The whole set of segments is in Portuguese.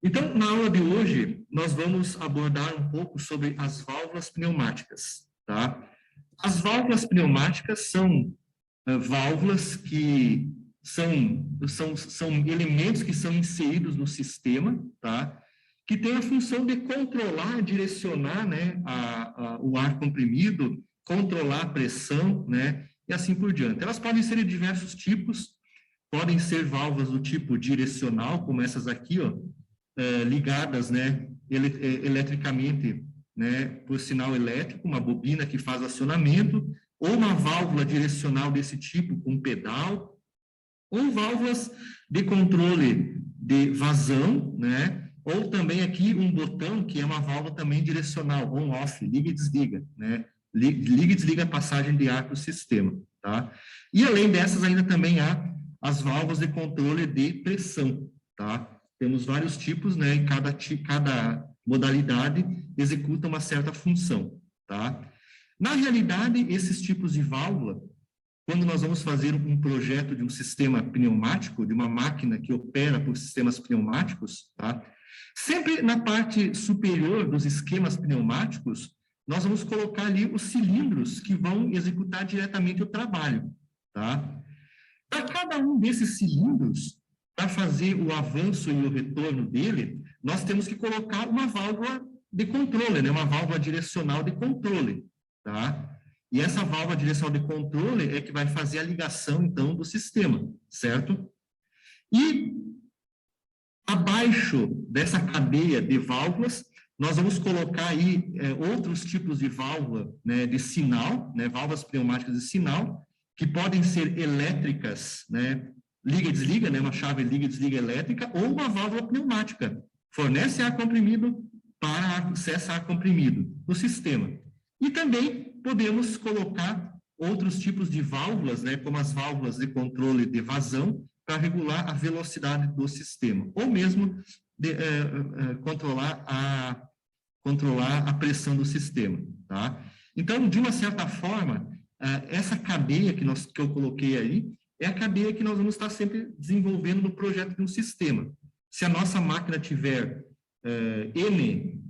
Então, na aula de hoje, nós vamos abordar um pouco sobre as válvulas pneumáticas, tá? As válvulas pneumáticas são válvulas que são elementos que são inseridos no sistema, tá? Que tem a função de controlar, direcionar, né, o ar comprimido, controlar a pressão, né, e assim por diante. Elas podem ser de diversos tipos, podem ser válvulas do tipo direcional, como essas aqui, ó, ligadas, né, eletricamente, né, por sinal elétrico, uma bobina que faz acionamento, ou uma válvula direcional desse tipo, com pedal, ou válvulas de controle de vazão, né, ou também aqui um botão que é uma válvula também direcional, on-off, liga e desliga, né, liga e desliga a passagem de ar para o sistema, tá? E além dessas, ainda também há as válvulas de controle de pressão, tá? Temos vários tipos, né, e cada modalidade executa uma certa função, tá? Na realidade, esses tipos de válvula, quando nós vamos fazer um projeto de um sistema pneumático, de uma máquina que opera por sistemas pneumáticos, tá? Sempre na parte superior dos esquemas pneumáticos, nós vamos colocar ali os cilindros que vão executar diretamente o trabalho, tá? Para cada um desses cilindros, para fazer o avanço e o retorno dele, nós temos que colocar uma válvula de controle, né? Uma válvula direcional de controle, tá? E essa válvula direcional de controle é que vai fazer a ligação, então, do sistema, certo? E abaixo dessa cadeia de válvulas, nós vamos colocar aí outros tipos de válvula, né, de sinal, né, válvulas pneumáticas de sinal, que podem ser elétricas, né, liga e desliga, né, uma chave liga e desliga elétrica, ou uma válvula pneumática, fornece ar comprimido para acessar ar comprimido no sistema. E também podemos colocar outros tipos de válvulas, né, como as válvulas de controle de vazão, para regular a velocidade do sistema, ou mesmo controlar a pressão do sistema, tá? Então, de uma certa forma, essa cadeia que eu coloquei aí, é a cadeia que nós vamos estar sempre desenvolvendo no projeto de um sistema. Se a nossa máquina tiver N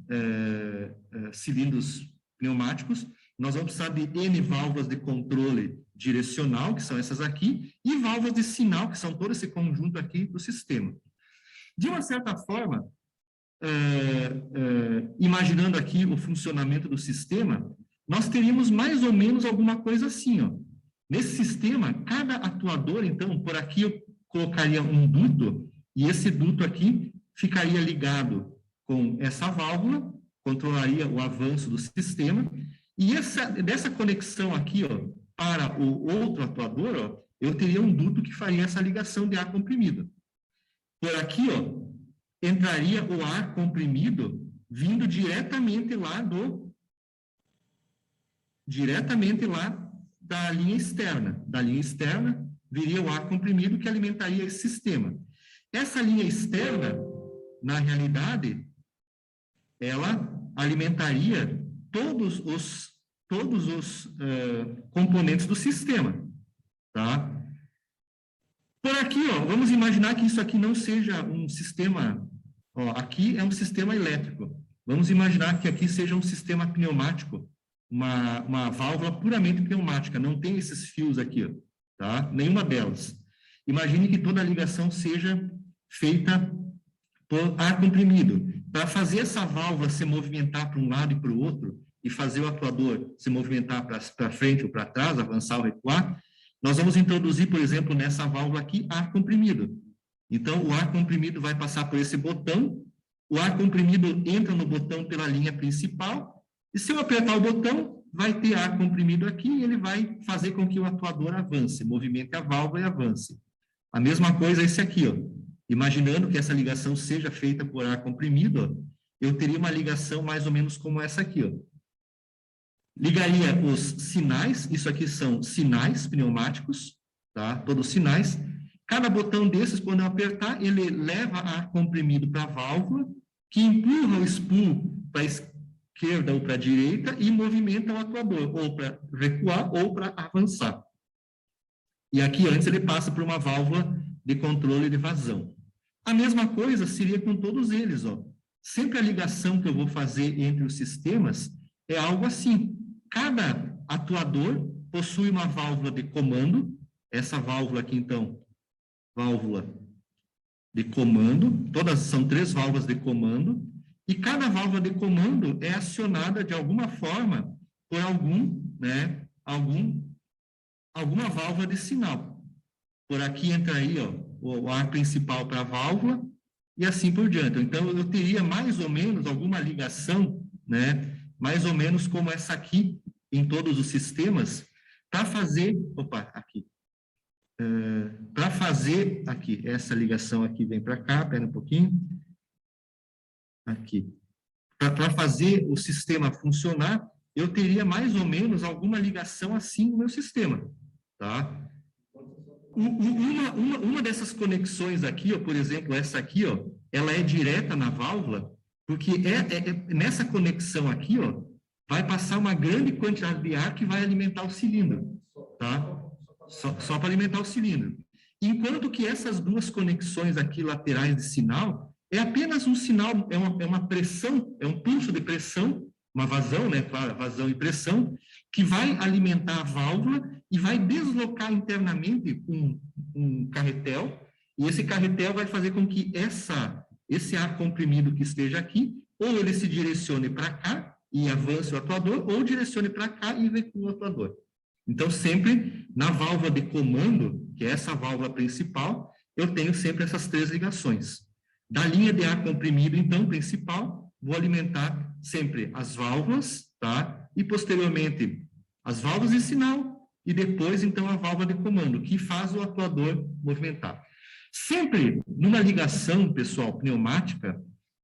cilindros pneumáticos, nós vamos precisar de N válvulas de controle direcional, que são essas aqui, e válvulas de sinal, que são todo esse conjunto aqui do sistema. De uma certa forma, imaginando aqui o funcionamento do sistema, nós teríamos mais ou menos alguma coisa assim, ó. Nesse sistema, cada atuador, então, por aqui eu colocaria um duto, e esse duto aqui ficaria ligado com essa válvula, controlaria o avanço do sistema, e dessa conexão aqui, ó, para o outro atuador, ó, eu teria um duto que faria essa ligação de ar comprimido. Por aqui, ó, entraria o ar comprimido vindo diretamente lá da linha externa. Da linha externa viria o ar comprimido que alimentaria esse sistema. Essa linha externa, na realidade, ela alimentaria todos os componentes do sistema, tá? Por aqui, ó, vamos imaginar que isso aqui não seja um sistema, ó, aqui é um sistema elétrico. Vamos imaginar que aqui seja um sistema pneumático, uma válvula puramente pneumática, não tem esses fios aqui, ó, tá? Nenhuma delas. Imagine que toda a ligação seja feita por ar comprimido. Para fazer essa válvula se movimentar para um lado e para o outro, e fazer o atuador se movimentar para frente ou para trás, avançar ou recuar, nós vamos introduzir, por exemplo, nessa válvula aqui, ar comprimido. Então, o ar comprimido vai passar por esse botão, o ar comprimido entra no botão pela linha principal, e se eu apertar o botão, vai ter ar comprimido aqui, e ele vai fazer com que o atuador avance, movimente a válvula e avance. A mesma coisa esse aqui, ó. Imaginando que essa ligação seja feita por ar comprimido, ó, eu teria uma ligação mais ou menos como essa aqui, ó. Ligaria os sinais, isso aqui são sinais pneumáticos, tá? Todos os sinais. Cada botão desses, quando eu apertar, ele leva ar comprimido para a válvula, que empurra o spool para a esquerda ou para a direita e movimenta o atuador, ou para recuar ou para avançar. E aqui antes ele passa por uma válvula de controle de vazão. A mesma coisa seria com todos eles, ó. Sempre a ligação que eu vou fazer entre os sistemas é algo assim. Cada atuador possui uma válvula de comando, essa válvula aqui, então, válvula de comando, todas são 3 válvulas de comando, e cada válvula de comando é acionada de alguma forma por alguma válvula de sinal. Por aqui entra aí, ó, o ar principal para a válvula, e assim por diante. Então, eu teria mais ou menos alguma ligação, né, mais ou menos como essa aqui, em todos os sistemas, para fazer, para fazer aqui, essa ligação aqui vem para cá, espera um pouquinho, aqui. Para fazer o sistema funcionar, eu teria mais ou menos alguma ligação assim no meu sistema, tá? Uma dessas conexões aqui, ó, por exemplo, essa aqui, ó, ela é direta na válvula, porque nessa conexão aqui, ó, vai passar uma grande quantidade de ar que vai alimentar o cilindro, tá? Só para alimentar o cilindro. Enquanto que essas duas conexões aqui laterais de sinal é apenas um sinal, é uma pressão, é um pulso de pressão, uma vazão, né? Claro, vazão e pressão, que vai alimentar a válvula e vai deslocar internamente um carretel, e esse carretel vai fazer com que esse ar comprimido que esteja aqui, ou ele se direcione para cá e avance o atuador, ou direcione para cá e recua o atuador. Então, sempre na válvula de comando, que é essa válvula principal, eu tenho sempre essas 3 ligações. Da linha de ar comprimido, então, principal, vou alimentar sempre as válvulas, tá? E, posteriormente, as válvulas de sinal, e depois, então, a válvula de comando, que faz o atuador movimentar. Sempre numa ligação, pessoal, pneumática,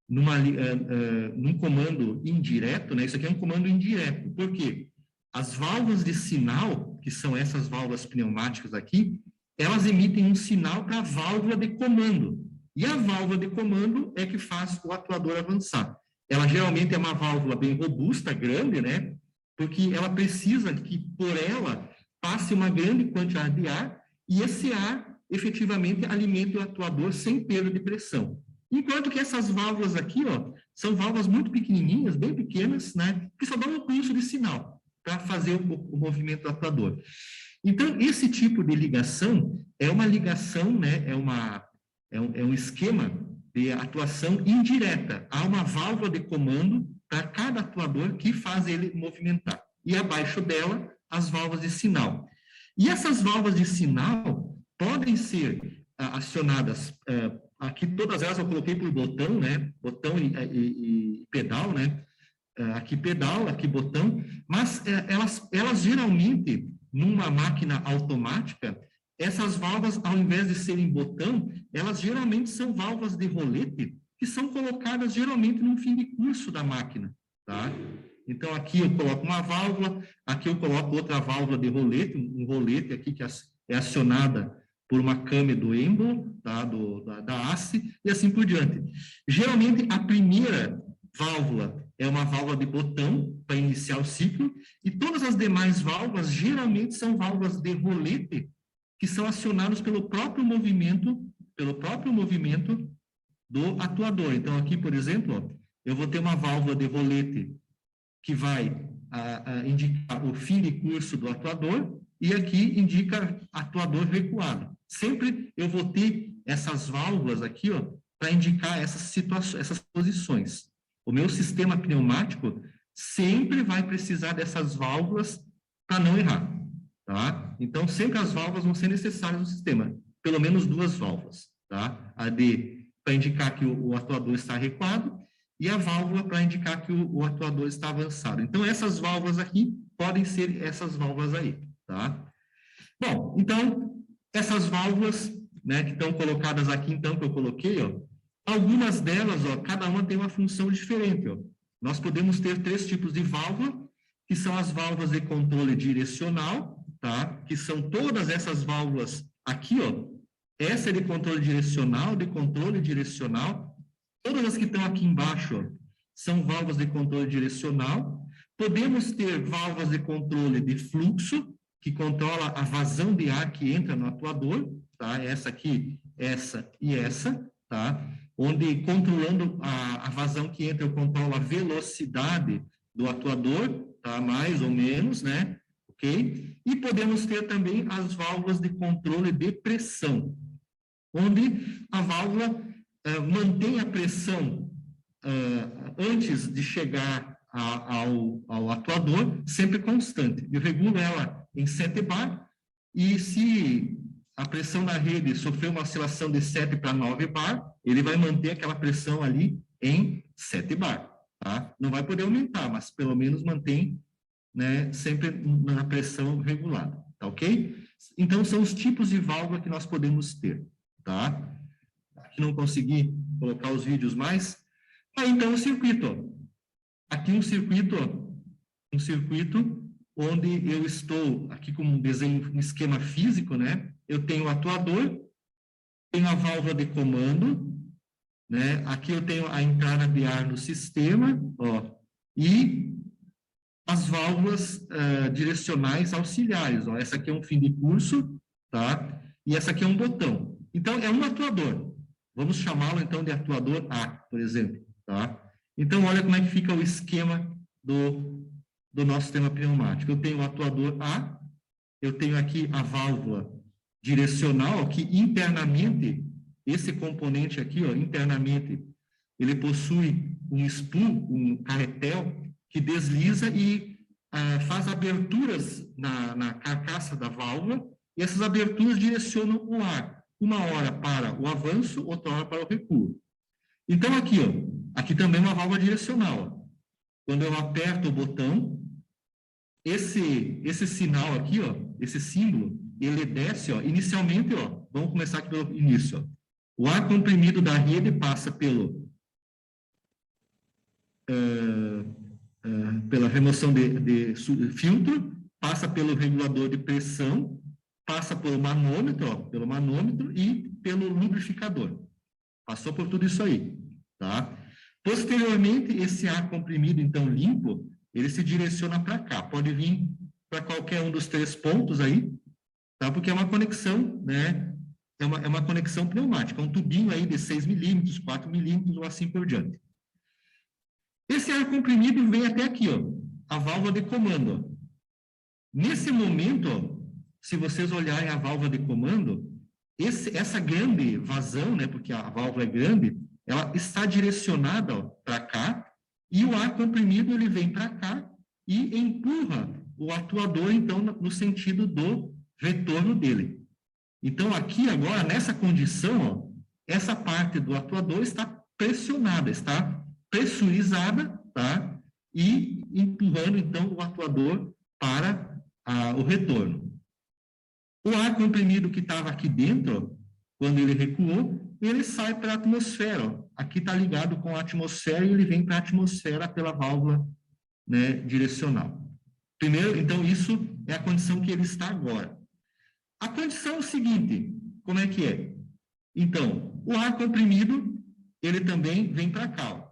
num comando indireto, né? Isso aqui é um comando indireto. Por quê? As válvulas de sinal, que são essas válvulas pneumáticas aqui, elas emitem um sinal para a válvula de comando. E a válvula de comando é que faz o atuador avançar. Ela geralmente é uma válvula bem robusta, grande, né? Porque ela precisa que, por ela, passe uma grande quantidade de ar e esse ar, efetivamente, alimente o atuador sem perda de pressão. Enquanto que essas válvulas aqui, ó, são válvulas muito pequenininhas, bem pequenas, né? Que só dão um pulso de sinal para fazer o movimento do atuador. Então, esse tipo de ligação é uma ligação, né? É um esquema de atuação indireta. Há uma válvula de comando para cada atuador que faz ele movimentar. E abaixo dela, as válvulas de sinal. E essas válvulas de sinal podem ser acionadas, aqui todas elas eu coloquei por botão, né? Botão e pedal, né? Aqui pedal, aqui botão, mas elas geralmente, numa máquina automática, essas válvulas, ao invés de serem botão, elas geralmente são válvulas de rolete, que são colocadas geralmente no fim de curso da máquina, tá? Então, aqui eu coloco uma válvula, aqui eu coloco outra válvula de rolete, um rolete aqui que é acionada por uma câmera do êmbolo, tá? Da haste, e assim por diante. Geralmente, a primeira válvula é uma válvula de botão para iniciar o ciclo, e todas as demais válvulas geralmente são válvulas de rolete que são acionadas pelo próprio movimento do atuador. Então, aqui, por exemplo, ó, eu vou ter uma válvula de rolete que vai indicar o fim de curso do atuador, e aqui indica atuador recuado. Sempre eu vou ter essas válvulas aqui, ó, para indicar essas situações, essas posições. O meu sistema pneumático sempre vai precisar dessas válvulas para não errar, tá? Então, sempre as válvulas vão ser necessárias no sistema, pelo menos 2 válvulas, tá? A para indicar que o atuador está recuado e a válvula para indicar que o atuador está avançado. Então, essas válvulas aqui podem ser essas válvulas aí, tá? Bom, então, essas válvulas, né, que estão colocadas aqui, então, que eu coloquei, ó, algumas delas, ó, cada uma tem uma função diferente, ó. Nós podemos ter 3 tipos de válvula, que são as válvulas de controle direcional, tá? Que são todas essas válvulas aqui, ó. Essa é de controle direcional, Todas as que estão aqui embaixo, ó, são válvulas de controle direcional. Podemos ter válvulas de controle de fluxo, que controla a vazão de ar que entra no atuador, tá? Essa aqui, essa e essa. tá? Onde, controlando a vazão que entra, eu controlo a velocidade do atuador, tá? Mais ou menos, né? Ok? E podemos ter também as válvulas de controle de pressão, onde a válvula mantém a pressão antes de chegar ao atuador, sempre constante. Eu regulo ela em 7 bar, e se a pressão na rede sofrer uma oscilação de 7 para 9 bar, ele vai manter aquela pressão ali em 7 bar. Tá? Não vai poder aumentar, mas pelo menos mantém, né, sempre na pressão regulada. Tá ok? Então, são os tipos de válvula que nós podemos ter. Tá? Aqui não consegui colocar os vídeos mais. Aí, então, o circuito. Ó. Aqui um circuito onde eu estou aqui com um desenho, um esquema físico, né? Eu tenho o atuador, tenho a válvula de comando, né? Aqui eu tenho a entrada de ar no sistema, ó, e as válvulas direcionais auxiliares, ó. Essa aqui é um fim de curso, tá? E essa aqui é um botão. Então, é um atuador. Vamos chamá-lo, então, de atuador A, por exemplo, tá? Então, olha como é que fica o esquema do nosso sistema pneumático. Eu tenho o atuador A, eu tenho aqui a válvula direcional, que internamente, esse componente aqui, ó, internamente, ele possui um spool, um carretel, que desliza e faz aberturas na carcaça da válvula, e essas aberturas direcionam o ar, uma hora para o avanço, outra hora para o recuo. Então, aqui, ó, aqui também é uma válvula direcional. Ó. Quando eu aperto o botão, esse sinal aqui, ó, esse símbolo, ele desce, ó, inicialmente, ó, vamos começar aqui pelo início, ó. O ar comprimido da rede passa pela remoção de filtro, passa pelo regulador de pressão, passa pelo manômetro, ó, e pelo lubrificador. Passou por tudo isso aí, tá? Posteriormente, esse ar comprimido, então, limpo, ele se direciona para cá. Pode vir para qualquer um dos 3 pontos aí, tá? Porque é uma conexão, né? É uma conexão pneumática, um tubinho aí de 6 milímetros, 4 milímetros, ou assim por diante. Esse ar comprimido vem até aqui, ó, a válvula de comando. Ó. Nesse momento, ó, se vocês olharem a válvula de comando, essa grande vazão, né, porque a válvula é grande, ela está direcionada para cá, e o ar comprimido ele vem para cá e empurra o atuador, então, no sentido do retorno dele. Então, aqui agora, nessa condição, ó, essa parte do atuador está pressionada, está pressurizada, tá? E empurrando, então, o atuador para o retorno. O ar comprimido que estava aqui dentro, quando ele recuou, ele sai para a atmosfera. Ó. Aqui está ligado com a atmosfera e ele vem para a atmosfera pela válvula, né, direcional. Primeiro, então, isso é a condição que ele está agora. A condição é o seguinte, como é que é? Então, o ar comprimido, ele também vem para cá. Ó.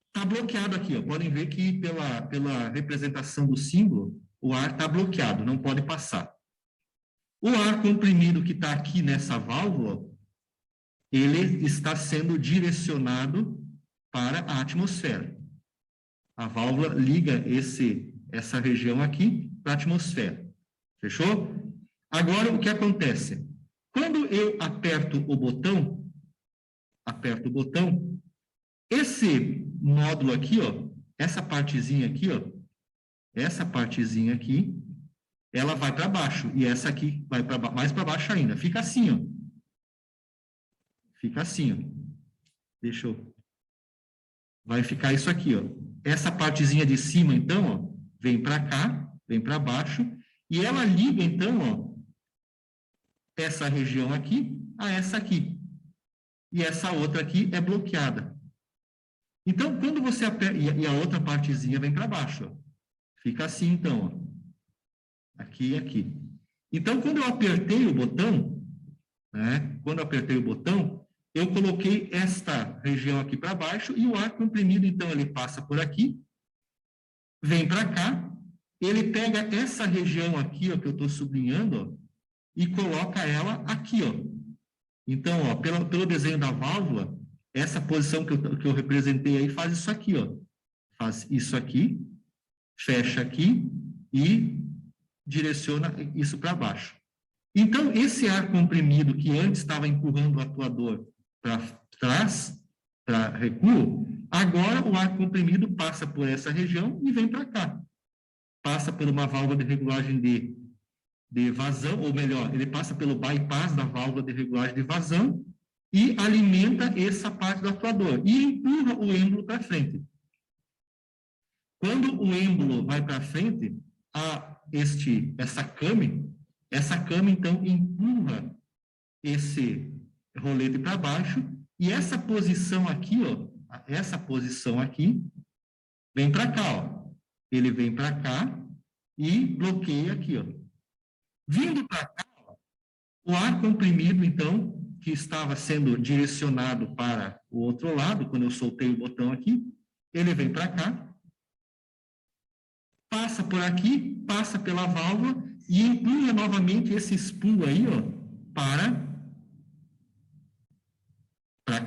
Está bloqueado aqui, ó. Podem ver que pela representação do símbolo, o ar está bloqueado, não pode passar. O ar comprimido que está aqui nessa válvula, ele está sendo direcionado para a atmosfera. A válvula liga essa região aqui para a atmosfera. Fechou? Agora, o que acontece? Quando eu aperto o botão, esse módulo aqui, ó, essa partezinha aqui, ela vai para baixo, e essa aqui vai mais para baixo ainda. Fica assim, ó. Fica assim, ó. Vai ficar isso aqui, ó. Essa partezinha de cima, então, ó, vem para cá, vem para baixo, e ela liga, então, ó, essa região aqui a essa aqui. E essa outra aqui é bloqueada. Então, quando você aperta, e a outra partezinha vem para baixo, ó. Fica assim, então, ó. Aqui e aqui. Então, quando eu apertei o botão, né? Quando eu apertei o botão, eu coloquei esta região aqui para baixo e o ar comprimido, então, ele passa por aqui, vem para cá, ele pega essa região aqui, ó, que eu estou sublinhando, ó, e coloca ela aqui, ó. Então, ó, pelo desenho da válvula, essa posição que eu representei aí faz isso aqui, ó. Faz isso aqui, fecha aqui e direciona isso para baixo. Então, esse ar comprimido que antes estava empurrando o atuador para trás, para recuo, agora o ar comprimido passa por essa região e vem para cá. Passa por uma válvula de regulagem de vazão, ou melhor, ele passa pelo bypass da válvula de regulagem de vazão e alimenta essa parte do atuador e empurra o êmbolo para frente. Quando o êmbolo vai para frente, essa came, então, empurra esse rolete para baixo e essa posição aqui, ó, essa posição aqui, vem para cá, ó. Ele vem para cá e bloqueia aqui, ó. Vindo para cá, ó, o ar comprimido, então, que estava sendo direcionado para o outro lado, quando eu soltei o botão aqui, ele vem para cá, passa por aqui, passa pela válvula e empurra novamente esse spool aí, ó, para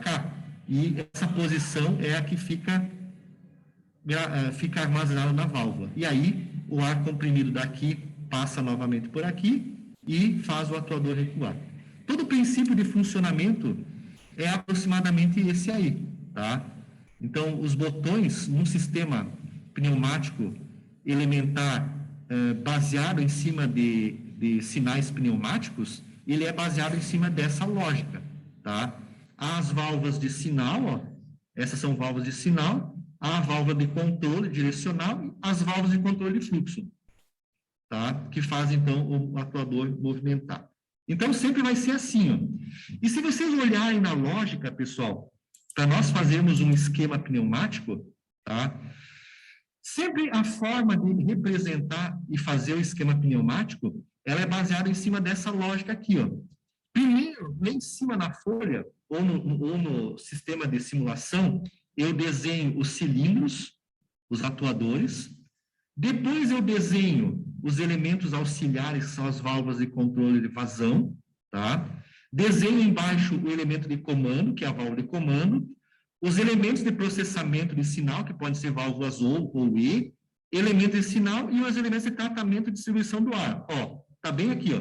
cá. E essa posição é a que fica armazenada na válvula. E aí, o ar comprimido daqui passa novamente por aqui e faz o atuador recuar. Todo o princípio de funcionamento é aproximadamente esse aí, tá? Então, os botões num sistema pneumático elementar baseado em cima de sinais pneumáticos, ele é baseado em cima dessa lógica, tá? As válvulas de sinal, ó, essas são válvulas de sinal, a válvula de controle direcional e as válvulas de controle de fluxo, tá? Que fazem, então, o atuador movimentar. Então, sempre vai ser assim, ó. E se vocês olharem na lógica, pessoal, para nós fazermos um esquema pneumático, tá? Sempre a forma de representar e fazer o esquema pneumático, ela é baseada em cima dessa lógica aqui, ó. Primeiro, lá em cima na folha, ou no sistema de simulação, eu desenho os cilindros, os atuadores, depois eu desenho os elementos auxiliares, que são as válvulas de controle de vazão, tá? Desenho embaixo o elemento de comando, que é a válvula de comando, os elementos de processamento de sinal, que podem ser válvulas ou E, elementos de sinal e os elementos de tratamento e distribuição do ar. Ó, tá bem aqui, ó.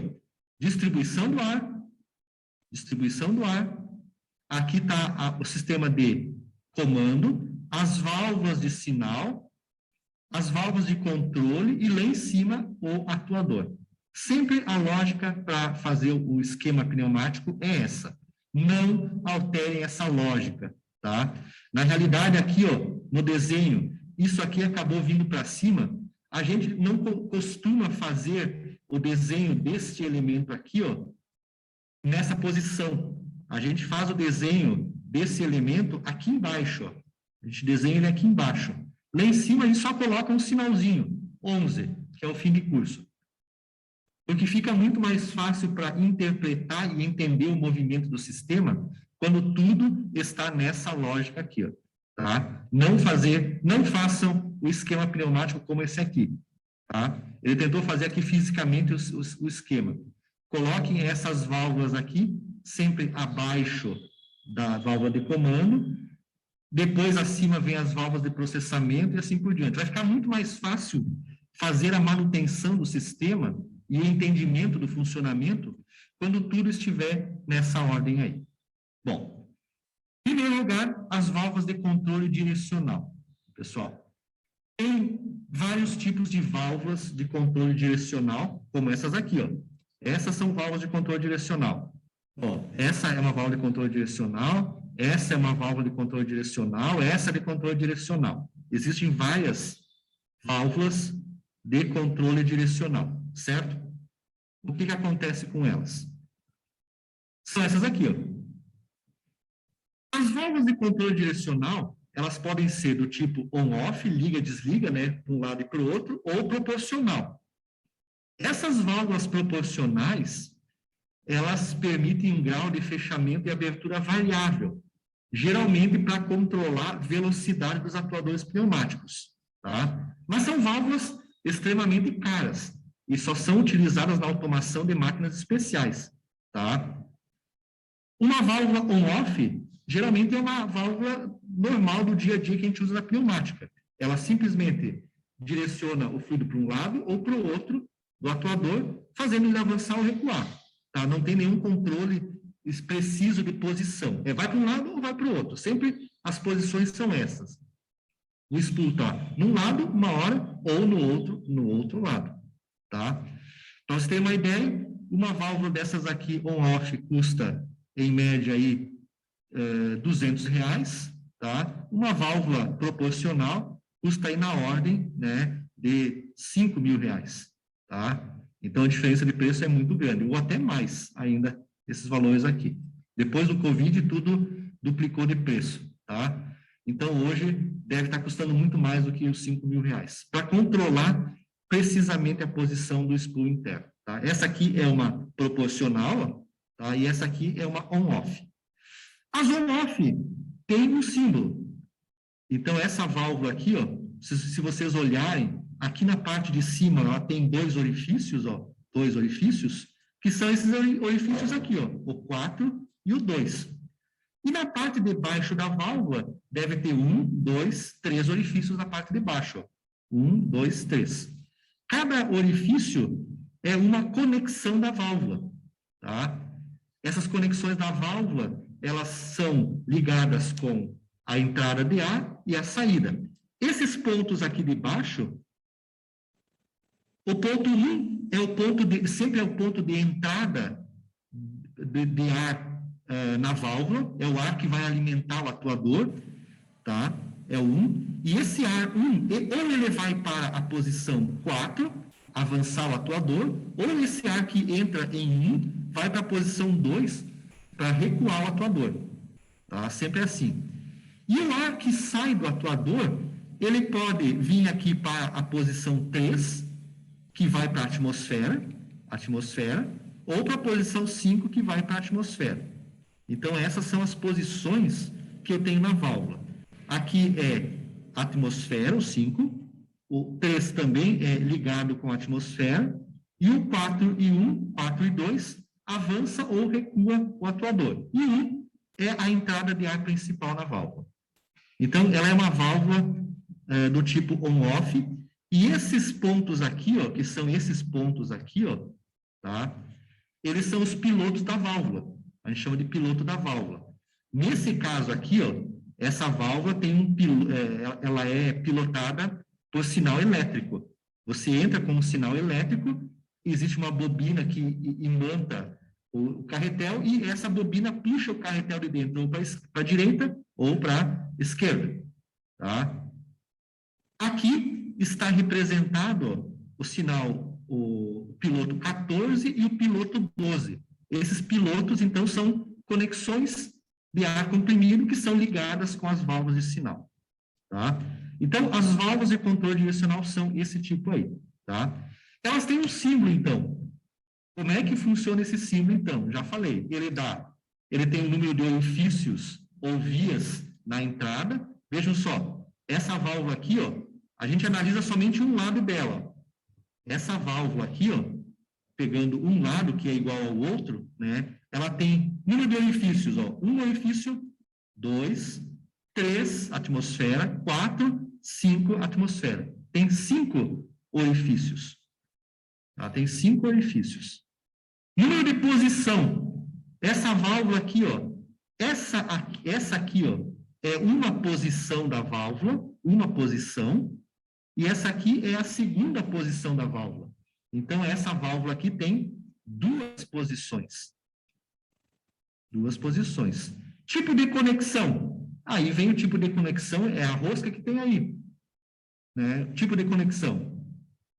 Distribuição do ar. Aqui está o sistema de comando, as válvulas de sinal, as válvulas de controle e lá em cima o atuador. Sempre a lógica para fazer o esquema pneumático é essa. Não alterem essa lógica, tá? Na realidade, aqui, ó, no desenho, isso aqui acabou vindo para cima. A gente não costuma fazer o desenho deste elemento aqui, ó, nessa posição. A gente faz o desenho desse elemento aqui embaixo, ó. A gente desenha ele aqui embaixo. Lá em cima, a gente só coloca um sinalzinho, 11, que é o fim de curso. Porque fica muito mais fácil para interpretar e entender o movimento do sistema quando tudo está nessa lógica aqui, ó, tá? Não façam o esquema pneumático como esse aqui, tá? Ele tentou fazer aqui fisicamente o esquema. Coloquem essas válvulas aqui, sempre abaixo da válvula de comando, depois acima vem as válvulas de processamento e assim por diante. Vai ficar muito mais fácil fazer a manutenção do sistema e o entendimento do funcionamento quando tudo estiver nessa ordem aí. Bom, em primeiro lugar, as válvulas de controle direcional. Pessoal, tem vários tipos de válvulas de controle direcional, como essas aqui, ó. Essas são válvulas de controle direcional. Ó, essa é uma válvula de controle direcional, essa é uma válvula de controle direcional, essa é de controle direcional. Existem várias válvulas de controle direcional, certo? O que acontece com elas? São essas aqui, ó. As válvulas de controle direcional, elas podem ser do tipo on-off, liga, desliga, né, para um lado e para o outro, ou proporcional. Essas válvulas proporcionais, elas permitem um grau de fechamento e abertura variável, geralmente para controlar a velocidade dos atuadores pneumáticos, tá? Mas são válvulas extremamente caras e só são utilizadas na automação de máquinas especiais, tá? Uma válvula on-off, geralmente é uma válvula normal do dia a dia que a gente usa na pneumática. Ela simplesmente direciona o fluido para um lado ou para o outro do atuador, fazendo ele avançar ou recuar, tá? Não tem nenhum controle preciso de posição. Vai para um lado ou vai para o outro. Sempre as posições são essas. O spool está num lado, uma hora, ou no outro lado, tá? Então, você tem uma ideia, uma válvula dessas aqui on-off custa, em média, aí, R$200, tá? Uma válvula proporcional custa aí na ordem, né, de R$5.000, tá? Então, a diferença de preço é muito grande, ou até mais ainda, esses valores aqui. Depois do Covid, tudo duplicou de preço, tá? Então, hoje, deve estar custando muito mais do que os R$5.000, para controlar precisamente a posição do spool interno, tá? Essa aqui é uma proporcional, tá? E essa aqui é uma on-off. As on-off tem um símbolo. Então, essa válvula aqui, ó, se vocês olharem, aqui na parte de cima, ela tem dois orifícios, que são esses orifícios aqui, ó, o 4 e o 2. E na parte de baixo da válvula, deve ter 1, 2, 3 orifícios na parte de baixo, ó. 1, 2, 3. Cada orifício é uma conexão da válvula, tá? Essas conexões da válvula, elas são ligadas com a entrada de ar e a saída. Esses pontos aqui de baixo, o ponto 1 é o ponto sempre é o ponto de entrada de ar na válvula, é o ar que vai alimentar o atuador, tá? É o 1. E esse ar 1, ou ele vai para a posição 4, avançar o atuador, ou esse ar que entra em 1 vai para a posição 2, para recuar o atuador. Tá? Sempre assim. E o ar que sai do atuador, ele pode vir aqui para a posição 3, que vai para a atmosfera, ou para a posição 5, que vai para a atmosfera. Então, essas são as posições que eu tenho na válvula. Aqui é a atmosfera, o 5, o 3 também é ligado com a atmosfera, e o 4 e 2, avança ou recua o atuador. E 1 é a entrada de ar principal na válvula. Então, ela é uma válvula do tipo on-off, e esses pontos aqui, ó, que são esses pontos aqui, ó, tá? Eles são os pilotos da válvula. A gente chama de piloto da válvula. Nesse caso aqui, ó, essa válvula tem ela é pilotada por sinal elétrico. Você entra com um sinal elétrico, existe uma bobina que imanta o carretel, e essa bobina puxa o carretel de dentro, ou para a direita ou para a esquerda. Tá? Aqui está representado, ó, o sinal, o piloto 14 e o piloto 12. Esses pilotos, então, são conexões de ar comprimido que são ligadas com as válvulas de sinal. Tá? Então, as válvulas de controle direcional são esse tipo aí. Tá? Elas têm um símbolo, então. Como é que funciona esse símbolo, então? Já falei. Ele tem um número de orifícios ou vias na entrada. Vejam só, essa válvula aqui, ó, a gente analisa somente um lado dela. Essa válvula aqui, ó, pegando um lado que é igual ao outro, né? Ela tem número de orifícios, ó, um orifício, 2, 3 atmosfera, 4, 5 atmosfera. Tem 5 orifícios. Ela tem 5 orifícios. Número de posição. Essa válvula aqui, ó, essa aqui, ó, é uma posição da válvula, uma posição, e essa aqui é a segunda posição da válvula. Então, essa válvula aqui tem 2 posições. 2 posições. Tipo de conexão. Aí vem o tipo de conexão, é a rosca que tem aí. Né? Tipo de conexão.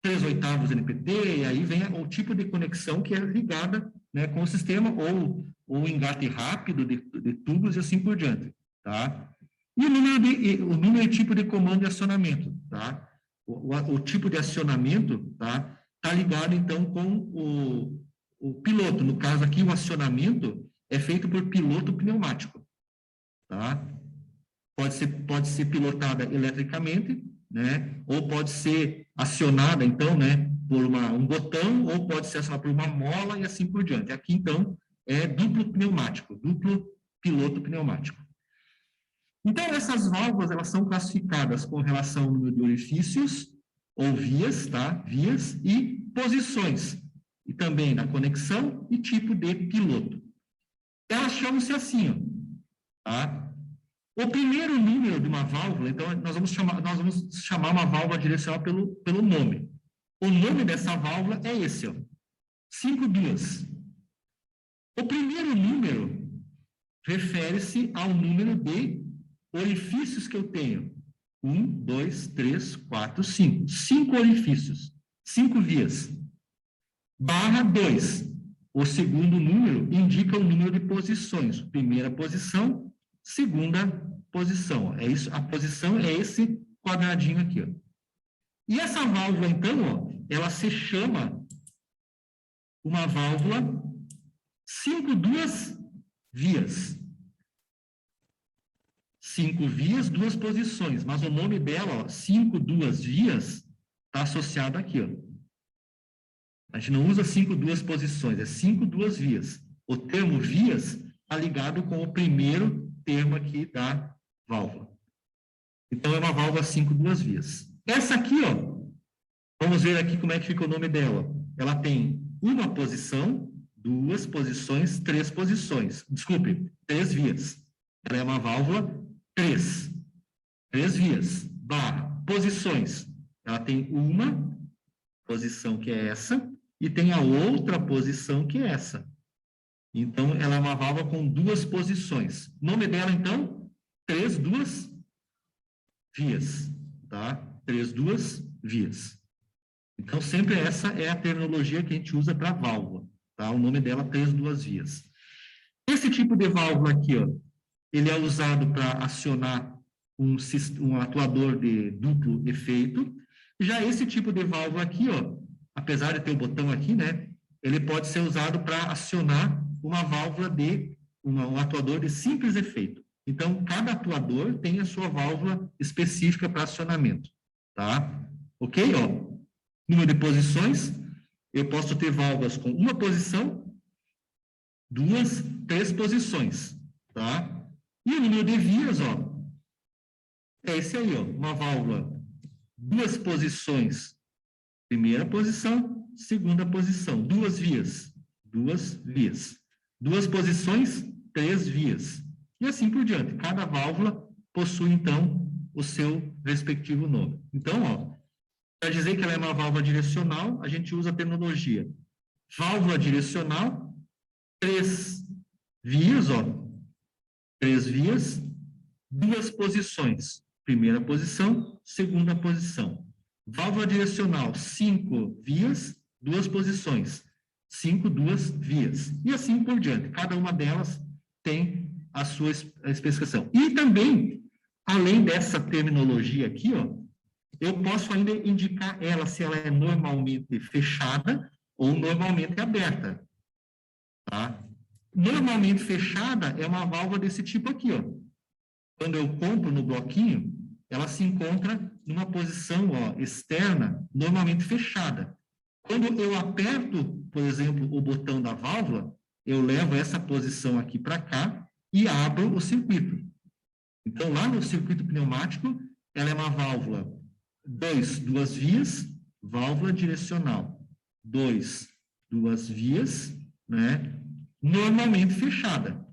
3/8 NPT, e aí vem o tipo de conexão que é ligada, né, com o sistema, ou o engate rápido de tubos e assim por diante. Tá? E o número de tipo de comando e acionamento. Tá? O tipo de acionamento tá ligado, então, com o piloto. No caso aqui, o acionamento é feito por piloto pneumático. Tá? Pode ser pilotada eletricamente, né? Ou pode ser acionada, então, né, por um botão, ou pode ser acionado por uma mola e assim por diante. Aqui, então, é duplo pneumático, duplo piloto pneumático. Então, essas válvulas, elas são classificadas com relação ao número de orifícios, ou vias, tá? Vias e posições. E também na conexão e tipo de piloto. Elas chamam-se assim, ó, tá? O primeiro número de uma válvula, então, nós vamos chamar uma válvula direcional pelo nome. O nome dessa válvula é esse, ó, 5 duas. O primeiro número refere-se ao número de orifícios que eu tenho. 1, 2, 3, 4, 5. 5 orifícios, 5 vias. Barra 2. O segundo número indica o número de posições. Primeira posição, segunda posição. É isso, a posição é esse quadradinho aqui, ó. E essa válvula, então, ó, ela se chama uma válvula 5 duas vias. 5 vias, 2 posições. Mas o nome dela, ó, 5 duas vias, está associado aqui, ó. A gente não usa 5 duas posições, é 5 duas vias. O termo vias está ligado com o primeiro termo aqui da válvula. Então, é uma válvula 5 duas vias. Essa aqui, ó, vamos ver aqui como é que fica o nome dela. Ela tem uma posição, 2 posições, 3 posições. Desculpe, 3 vias. Ela é uma válvula 3 vias. Barra, posições. Ela tem uma posição que é essa, e tem a outra posição que é essa. Então, ela é uma válvula com 2 posições. O nome dela, então, 3 duas vias, tá? 3 duas vias. Então, sempre essa é a terminologia que a gente usa para válvula, tá? O nome dela, 3 duas vias. Esse tipo de válvula aqui, ó, ele é usado para acionar um atuador de duplo efeito. Já esse tipo de válvula aqui, ó, apesar de ter o botão aqui, né, ele pode ser usado para acionar uma válvula de um atuador de simples efeito. Então, cada atuador tem a sua válvula específica para acionamento, tá? Ok? Ó, número de posições, eu posso ter válvulas com uma posição, 2, 3 posições, tá? E o número de vias, ó, é esse aí, ó, uma válvula, 2 posições, primeira posição, segunda posição, 2 vias, 2 vias. 2 posições, 3 vias. E assim por diante. Cada válvula possui, então, o seu respectivo nome. Então, ó, para dizer que ela é uma válvula direcional, a gente usa a terminologia válvula direcional, 3 vias, ó, 3 vias, 2 posições. Primeira posição, segunda posição. Válvula direcional, 5 vias, 2 posições. 5, 2 vias. E assim por diante. Cada uma delas tem a sua especificação. E também, além dessa terminologia aqui, ó, eu posso ainda indicar ela se ela é normalmente fechada ou normalmente aberta. Tá? Normalmente fechada é uma válvula desse tipo aqui, ó. Quando eu compro no bloquinho, ela se encontra numa posição, ó, externa, normalmente fechada. Quando eu aperto, por exemplo, o botão da válvula, eu levo essa posição aqui para cá e abro o circuito. Então, lá no circuito pneumático, ela é uma válvula 2, 2 vias, válvula direcional. 2, 2 vias, né? Normalmente fechada.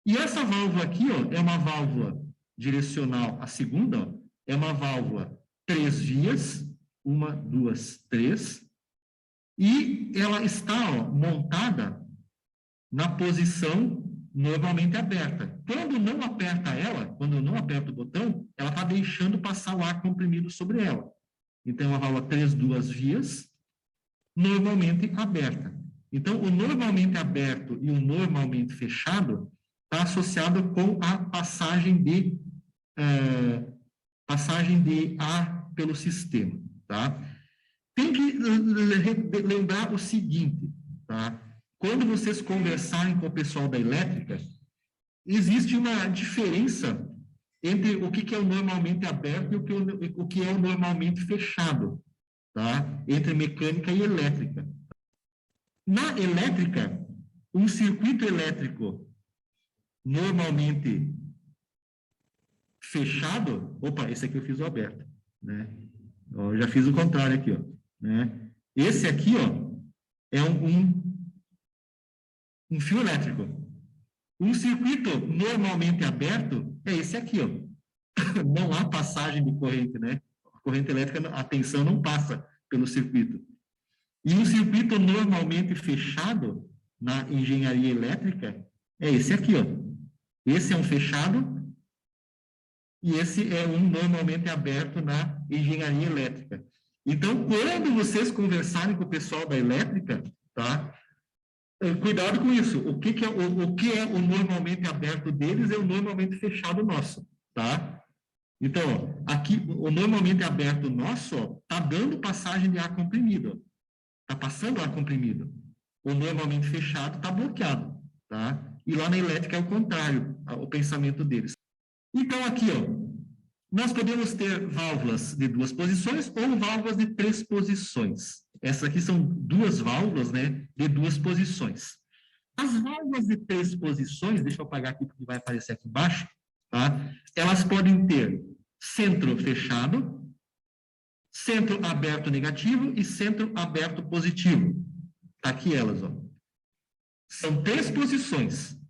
E essa válvula aqui, ó, é uma válvula direcional, a segunda, ó, é uma válvula 3 vias, 1, 2, 3, e ela está, ó, montada na posição normalmente aberta. Quando não aperta ela, quando eu não aperto o botão, ela está deixando passar o ar comprimido sobre ela. Então, é uma válvula 3 duas vias, normalmente aberta. Então, o normalmente aberto e o normalmente fechado está associado com a passagem de ar pelo sistema, tá? Tem que lembrar o seguinte, tá? Quando vocês conversarem com o pessoal da elétrica, existe uma diferença entre o que é o normalmente aberto e o que é o normalmente fechado, tá? Entre mecânica e elétrica. Na elétrica, um circuito elétrico normalmente fechado, opa, esse aqui eu fiz o aberto, né? Eu já fiz o contrário aqui, ó, né? Esse aqui, ó, é um fio elétrico. Um circuito normalmente aberto é esse aqui, ó. Não há passagem de corrente, né? A corrente elétrica, a tensão não passa pelo circuito. E um circuito normalmente fechado na engenharia elétrica é esse aqui, ó. Esse é um fechado e esse é um normalmente aberto na engenharia elétrica. Então, quando vocês conversarem com o pessoal da elétrica, tá? Cuidado com isso. O que é o normalmente aberto deles é o normalmente fechado nosso, tá? Então, aqui, o normalmente aberto nosso está dando passagem de ar comprimido. Está passando ar comprimido. O normalmente fechado está bloqueado, tá? E lá na elétrica é o contrário, o pensamento deles. Então, aqui, ó, nós podemos ter válvulas de 2 posições ou válvulas de 3 posições. Essas aqui são 2 válvulas, né, de 2 posições. As válvulas de 3 posições, deixa eu apagar aqui porque vai aparecer aqui embaixo, tá? Elas podem ter centro fechado, centro aberto negativo e centro aberto positivo. Tá aqui elas, ó. São 3 posições.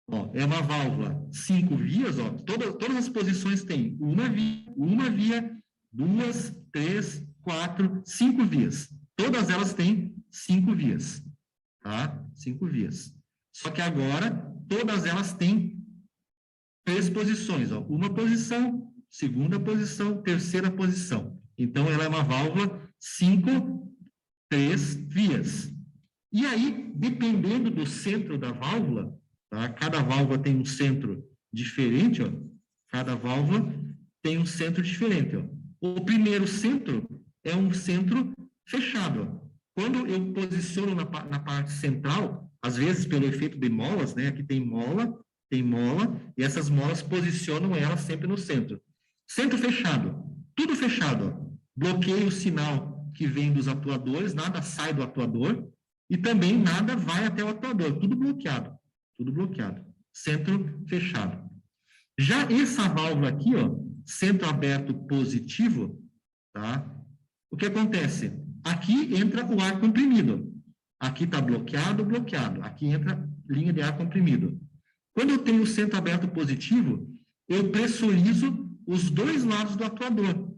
Ó, é uma válvula 5 vias, ó. Todas as posições têm uma via, 2, 3, 4, 5 vias. Todas elas têm 5 vias, tá? 5 vias. Só que agora, todas elas têm 3 posições, ó. Uma posição, segunda posição, terceira posição. Então, ela é uma válvula 5, 3 vias. E aí, dependendo do centro da válvula, tá? Cada válvula tem um centro diferente, ó. Cada válvula tem um centro diferente, ó. O primeiro centro é um centro fechado, ó. Quando eu posiciono na parte central, às vezes pelo efeito de molas, né? Aqui tem mola, e essas molas posicionam ela sempre no centro. Centro fechado, tudo fechado, ó. Bloqueia o sinal que vem dos atuadores, nada sai do atuador, e também nada vai até o atuador, tudo bloqueado. Tudo bloqueado. Centro fechado. Já essa válvula aqui, ó, centro aberto positivo, tá? O que acontece? Aqui entra o ar comprimido. Aqui está bloqueado, bloqueado. Aqui entra linha de ar comprimido. Quando eu tenho o centro aberto positivo, eu pressurizo os 2 lados do atuador.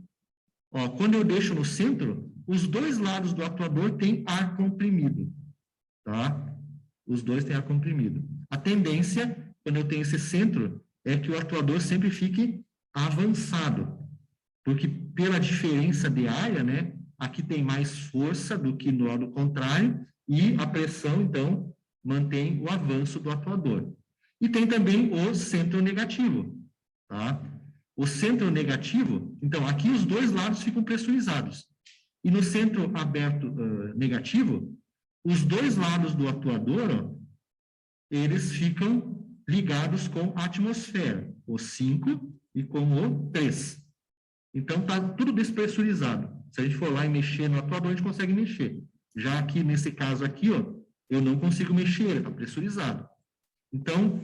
Ó, quando eu deixo no centro, os 2 lados do atuador têm ar comprimido, tá? Os 2 têm ar comprimido. A tendência, quando eu tenho esse centro, é que o atuador sempre fique avançado, porque pela diferença de área, né, aqui tem mais força do que no lado contrário, e a pressão, então, mantém o avanço do atuador. E tem também o centro negativo, tá? O centro negativo, então, aqui os 2 lados ficam pressurizados. E no centro aberto negativo, os 2 lados do atuador, ó, eles ficam ligados com a atmosfera, o 5 e com o 3. Então, está tudo despressurizado. Se a gente for lá e mexer no atuador, a gente consegue mexer. Já aqui, nesse caso aqui, ó, eu não consigo mexer, ele está pressurizado. Então,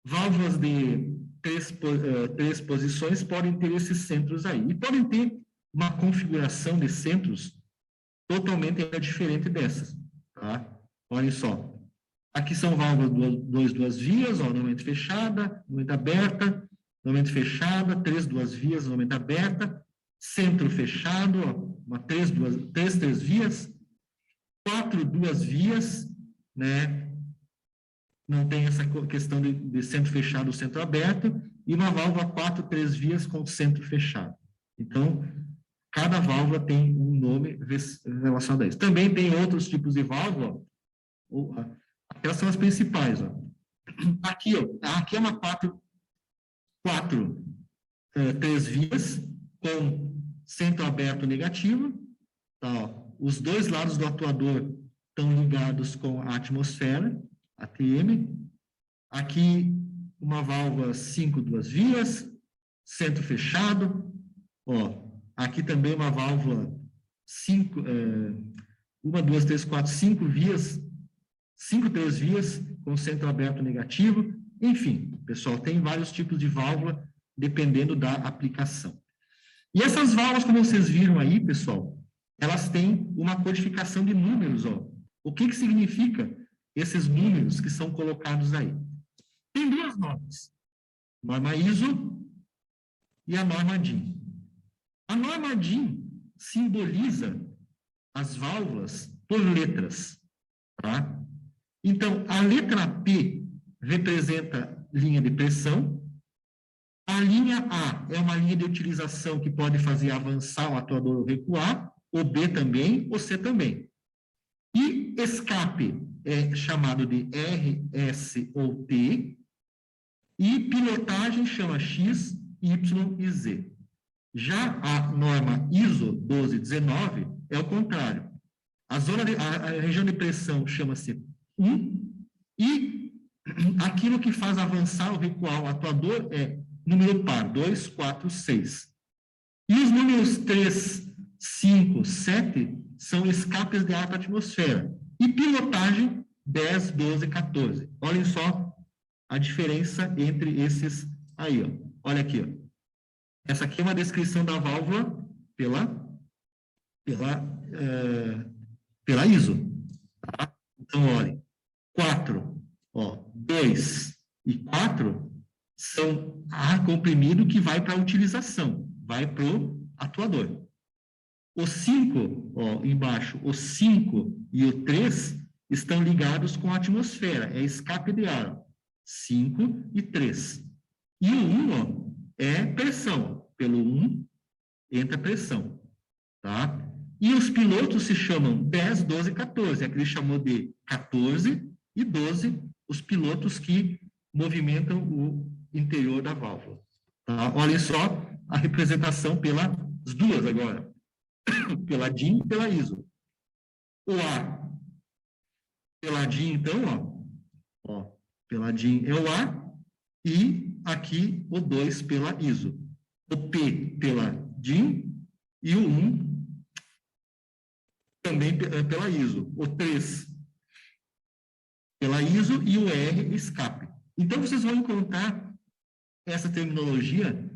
válvulas de 3 posições podem ter esses centros aí. E podem ter uma configuração de centros totalmente diferente dessas, tá? Olhem só. Aqui são válvulas 2 vias, ó, normalmente fechada, normalmente aberta, normalmente fechada, 3 vias, normalmente aberta, centro fechado, ó, 3 vias, 4 vias, né? Não tem essa questão de centro fechado ou centro aberto, e uma válvula 4, 3 vias com centro fechado. Então, cada válvula tem um nome relacionado a isso. Também tem outros tipos de válvula, aquelas são as principais, ó. Aqui, ó, aqui é uma 3 vias com centro aberto negativo, tá, ó. Os 2 lados do atuador estão ligados com a atmosfera, ATM. Aqui, uma válvula 5, 2 vias, centro fechado. Ó, aqui também uma válvula 5 vias, 5 transvias com centro aberto negativo. Enfim, pessoal, tem vários tipos de válvula, dependendo da aplicação. E essas válvulas, como vocês viram aí, pessoal, elas têm uma codificação de números, ó. O que significa esses números que são colocados aí? Tem duas normas, norma ISO e a norma DIN. A norma DIN simboliza as válvulas por letras, tá? Então, a letra P representa linha de pressão, a linha A é uma linha de utilização que pode fazer avançar o atuador ou recuar, o B também, o C também. E escape é chamado de R, S ou T, e pilotagem chama X, Y e Z. Já a norma ISO 1219 é o contrário. A região de pressão chama-se 1, e aquilo que faz avançar ou recuar o atuador é número par, 2, 4, 6. E os números 3, 5, 7 são escapes de ar para a atmosfera. E pilotagem, 10, 12, 14. Olhem só a diferença entre esses aí, ó. Olha aqui, ó. Essa aqui é uma descrição da válvula pela ISO. Tá? Então, olhem, 4, ó, 2 e 4 são ar comprimido que vai para a utilização, vai para o atuador. O 5, ó, embaixo, o 5 e o 3 estão ligados com a atmosfera, é escape de ar, 5 e 3. E o 1, ó, é pressão, pelo 1 entra pressão, tá? E os pilotos se chamam 10, 12 e 14, aqui ele chamou de 14 e 12, os pilotos que movimentam o interior da válvula. Tá? Olhem só a representação pelas duas agora, pela DIN e pela ISO. O A, pela DIN, então, ó, pela DIN é o A, e aqui o 2 pela ISO. O P pela DIN e o 1 também pela ISO. O 3 pela ISO e o R escape. Então, vocês vão encontrar essa terminologia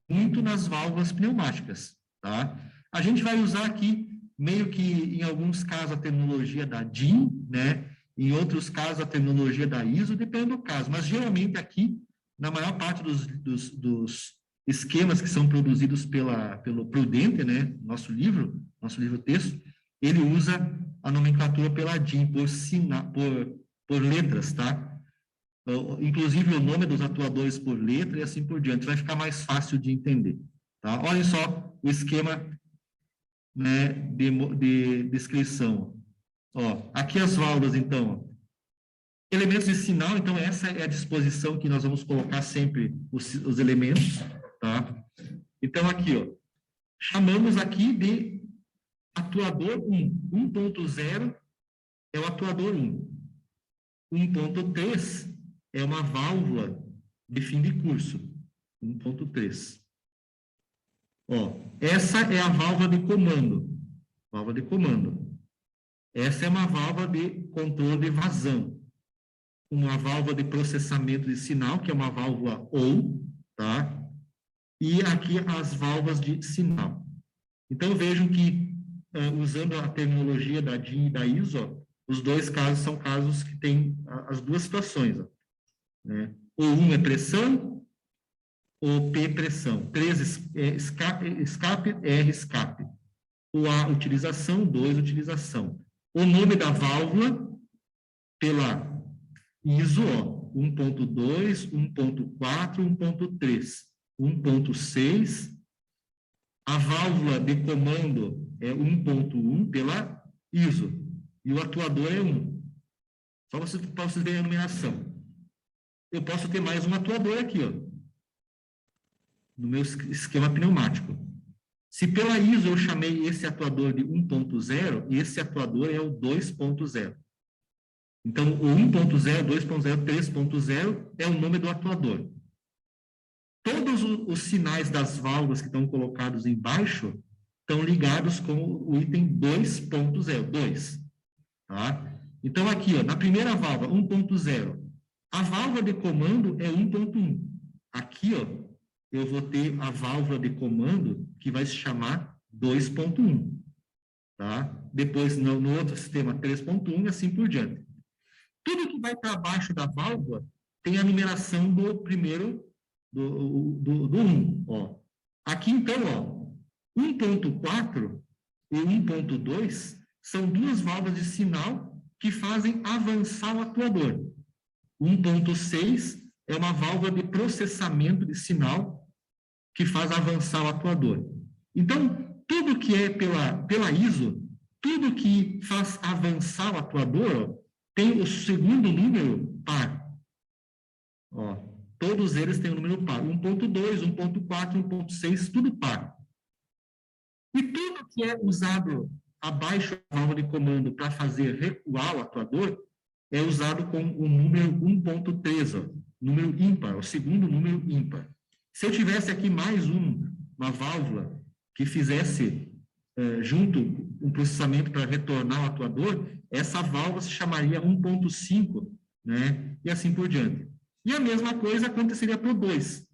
muito nas válvulas pneumáticas, tá? A gente vai usar aqui, meio que, em alguns casos, a terminologia da DIN, né? Em outros casos, a terminologia da ISO, depende do caso. Mas, geralmente, aqui, na maior parte dos esquemas que são produzidos pelo Prudente, né? Nosso livro texto, ele usa a nomenclatura pela DIN, por letras, tá? Inclusive o nome dos atuadores por letra e assim por diante, vai ficar mais fácil de entender. Tá? Olhem só o esquema, né, de descrição. Ó, aqui as válvulas, então. Elementos de sinal, então essa é a disposição que nós vamos colocar sempre os elementos. Tá? Então aqui, ó, chamamos aqui de atuador 1. 1.0 é o atuador 1. 1.3 é uma válvula de fim de curso, 1.3. Ó, essa é a válvula de comando, Essa é uma válvula de controle de vazão. Uma válvula de processamento de sinal, que é uma válvula OU, tá? E aqui as válvulas de sinal. Então, vejam que, usando a terminologia da DIN e da ISO, ó, os dois casos são casos que têm as duas situações, ó. Né? O 1 é pressão, o P é pressão. 3 é escape, R escape. O A, utilização, 2, utilização. O nome da válvula, pela ISO, 1.2, 1.4, 1.3, 1.6. A válvula de comando é 1.1 pela ISO. E o atuador é 1. Só para vocês verem a numeração. Eu posso ter mais um atuador aqui, ó, no meu esquema pneumático. Se pela ISO eu chamei esse atuador de 1.0, esse atuador é o 2.0. Então, o 1.0, 2.0, 3.0 é o nome do atuador. Todos os sinais das válvulas que estão colocados embaixo estão ligados com o item 2.0, 2, tá? Então, aqui, ó, na primeira válvula, 1.0, a válvula de comando é 1.1. Aqui, ó, eu vou ter a válvula de comando que vai se chamar 2.1, tá? Depois, no outro sistema, 3.1 e assim por diante. Tudo que vai para abaixo da válvula tem a numeração do primeiro, do 1, ó. Aqui, então, ó, 1.4 e 1.2 são duas válvulas de sinal que fazem avançar o atuador. 1.6 é uma válvula de processamento de sinal que faz avançar o atuador. Então, tudo que é pela ISO, tudo que faz avançar o atuador, tem o segundo número par. Ó, todos eles têm o número par. 1.2, 1.4, 1.6, tudo par. E tudo que é usado abaixo da válvula de comando para fazer recuar o atuador é usado com o número 1.3, número ímpar, o segundo número ímpar. Se eu tivesse aqui mais uma válvula que fizesse junto um processamento para retornar o atuador, essa válvula se chamaria 1.5, né? E assim por diante. E a mesma coisa aconteceria para o 2.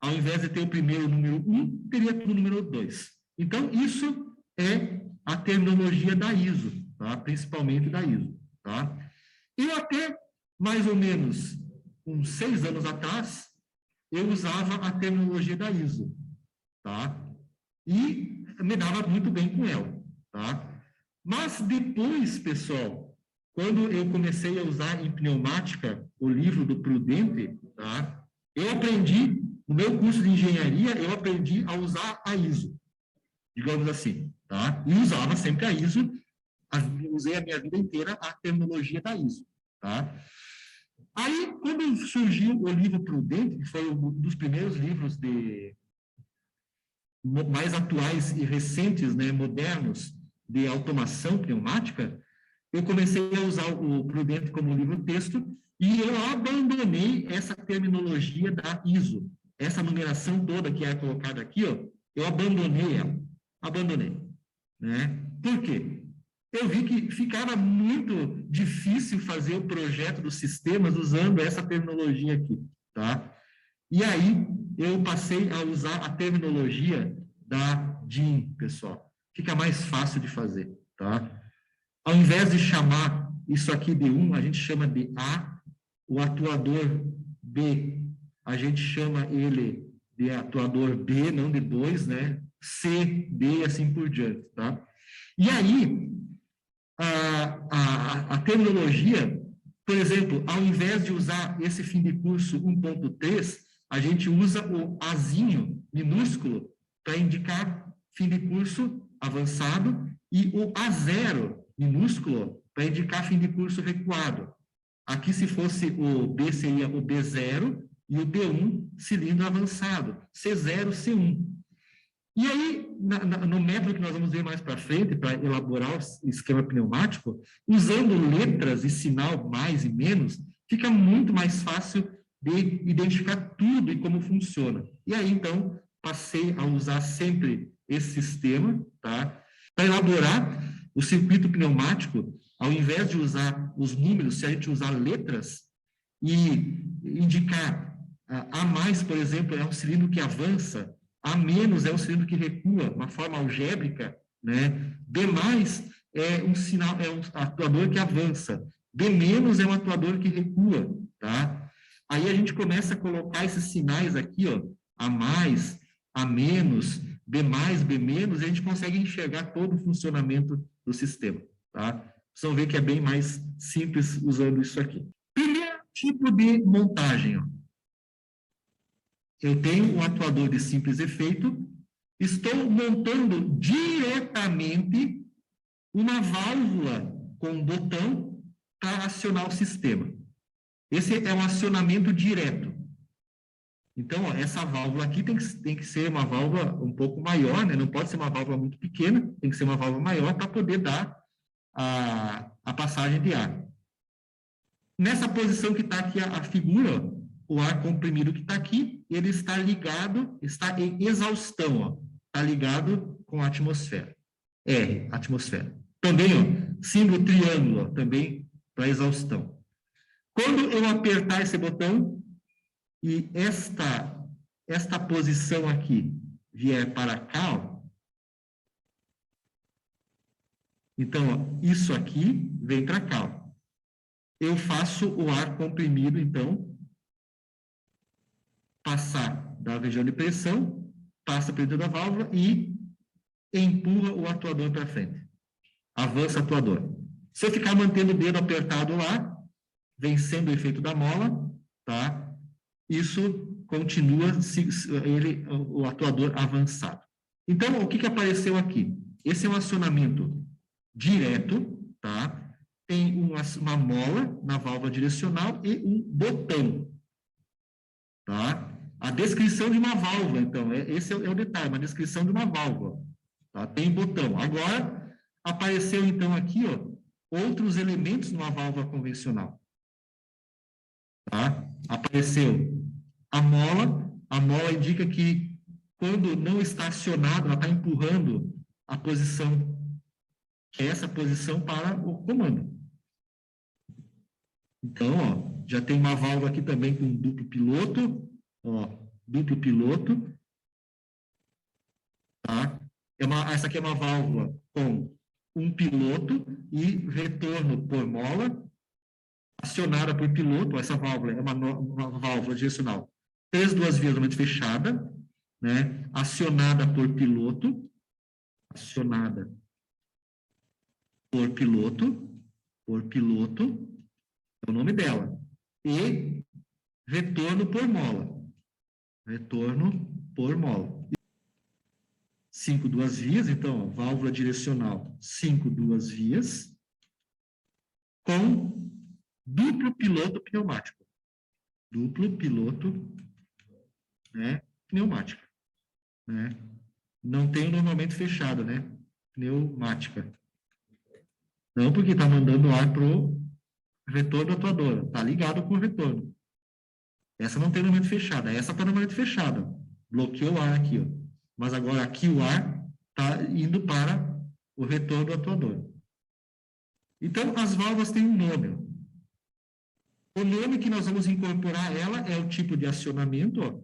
Ao invés de ter o primeiro número 1, teria o número 2. Então, isso é a terminologia da ISO, tá? Principalmente da ISO. Tá? Eu até, mais ou menos, uns 6 anos atrás, eu usava a terminologia da ISO. Tá? E me dava muito bem com ela. Tá? Mas depois, pessoal, quando eu comecei a usar em pneumática o livro do Prudente, tá? Eu aprendi, no meu curso de engenharia, eu aprendi a usar a ISO, digamos assim, tá? E usava sempre a ISO, usei a minha vida inteira a terminologia da ISO, tá? Aí, quando surgiu o livro Prudente, que foi um dos primeiros livros mais atuais e recentes, né, modernos, de automação pneumática, eu comecei a usar o Prudente como livro-texto e eu abandonei essa terminologia da ISO. Essa numeração toda que é colocada aqui, ó, eu abandonei ela. Abandonei. Né? Por quê? Eu vi que ficava muito difícil fazer o projeto dos sistemas usando essa terminologia aqui. Tá? E aí, eu passei a usar a terminologia da DIN, pessoal. Fica mais fácil de fazer. Tá? Ao invés de chamar isso aqui de 1, a gente chama de A, o atuador B, a gente chama ele de atuador B, não de 2, né? C, D e assim por diante, tá? E aí, a terminologia, por exemplo, ao invés de usar esse fim de curso 1.3, a gente usa o Azinho minúsculo para indicar fim de curso avançado e o A0 minúsculo para indicar fim de curso recuado. Aqui, se fosse o B, seria o B0 e o B1, cilindro avançado, C0, C1. E aí, no método que nós vamos ver mais para frente, para elaborar o esquema pneumático, usando letras e sinal mais e menos, fica muito mais fácil de identificar tudo e como funciona. E aí, então, passei a usar sempre esse sistema, tá? Para elaborar o circuito pneumático, ao invés de usar os números, se a gente usar letras e indicar A mais, por exemplo, é um cilindro que avança, A menos é um cilindro que recua, uma forma algébrica, né? B mais é um sinal, é um atuador que avança, B menos é um atuador que recua, tá? Aí a gente começa a colocar esses sinais aqui, ó, A mais, A menos, B mais, B menos, e a gente consegue enxergar todo o funcionamento do sistema, tá? Vocês vão ver que é bem mais simples usando isso aqui. Primeiro tipo de montagem, ó. Eu tenho um atuador de simples efeito, estou montando diretamente uma válvula com um botão para acionar o sistema. Esse é um acionamento direto. Então, ó, essa válvula aqui tem que ser uma válvula um pouco maior, né? Não pode ser uma válvula muito pequena, tem que ser uma válvula maior para poder dar a passagem de ar. Nessa posição que está aqui a figura, ó, o ar comprimido que está aqui, ele está ligado, está em exaustão, ó, está ligado com a atmosfera. R, atmosfera. Também, ó, símbolo triângulo, ó, também para exaustão. Quando eu apertar esse botão e esta posição aqui vier para cá, ó, então, ó, isso aqui vem para cá, ó. Eu faço o ar comprimido, então, passar da região de pressão, passa para dentro da válvula e empurra o atuador para frente. Avança o atuador. Se eu ficar mantendo o dedo apertado lá, vencendo o efeito da mola, tá? Isso continua o atuador avançado. Então, o que apareceu aqui? Esse é um acionamento direto, tá? Tem uma mola na válvula direcional e um botão, tá? A descrição de uma válvula, então, esse é o detalhe, uma descrição de uma válvula, tá? Tem botão. Agora, apareceu, então, aqui, ó, outros elementos numa válvula convencional, tá? Apareceu a mola indica que quando não está acionado, ela está empurrando a posição, que é essa posição para o comando. Então, ó, já tem uma válvula aqui também com duplo piloto, ó, duplo piloto, tá? Essa aqui é uma válvula com um piloto e retorno por mola, acionada por piloto. Essa válvula é uma válvula direcional 3 duas vias normalmente fechada, né? Acionada por piloto, é o nome dela, e retorno por mola. 5 duas vias, então, ó, válvula direcional 5 duas vias, com duplo piloto pneumático. Duplo piloto, né, pneumática, né? Não tem normalmente fechado, né? Pneumática. Não, porque está mandando ar para o retorno atuador. Está ligado com o retorno. Essa não tem normalmente fechada. Essa está normalmente fechada. Bloqueou o ar aqui, ó. Mas agora aqui o ar está indo para o retorno do atuador. Então, as válvulas têm um nome. O nome que nós vamos incorporar ela é o tipo de acionamento, ó,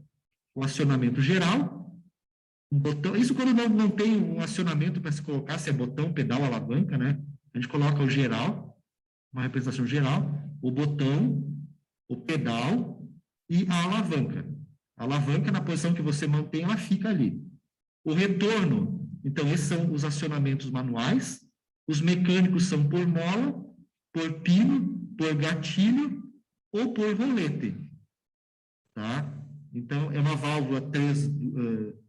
o acionamento geral, um botão. Isso quando não tem um acionamento para se colocar, se é botão, pedal, alavanca, né? A gente coloca o geral, uma representação geral, o botão, o pedal e a alavanca. A alavanca, na posição que você mantém, ela fica ali. O retorno, então, esses são os acionamentos manuais. Os mecânicos são por mola, por pino, por gatilho ou por rolete, tá? Então, é uma válvula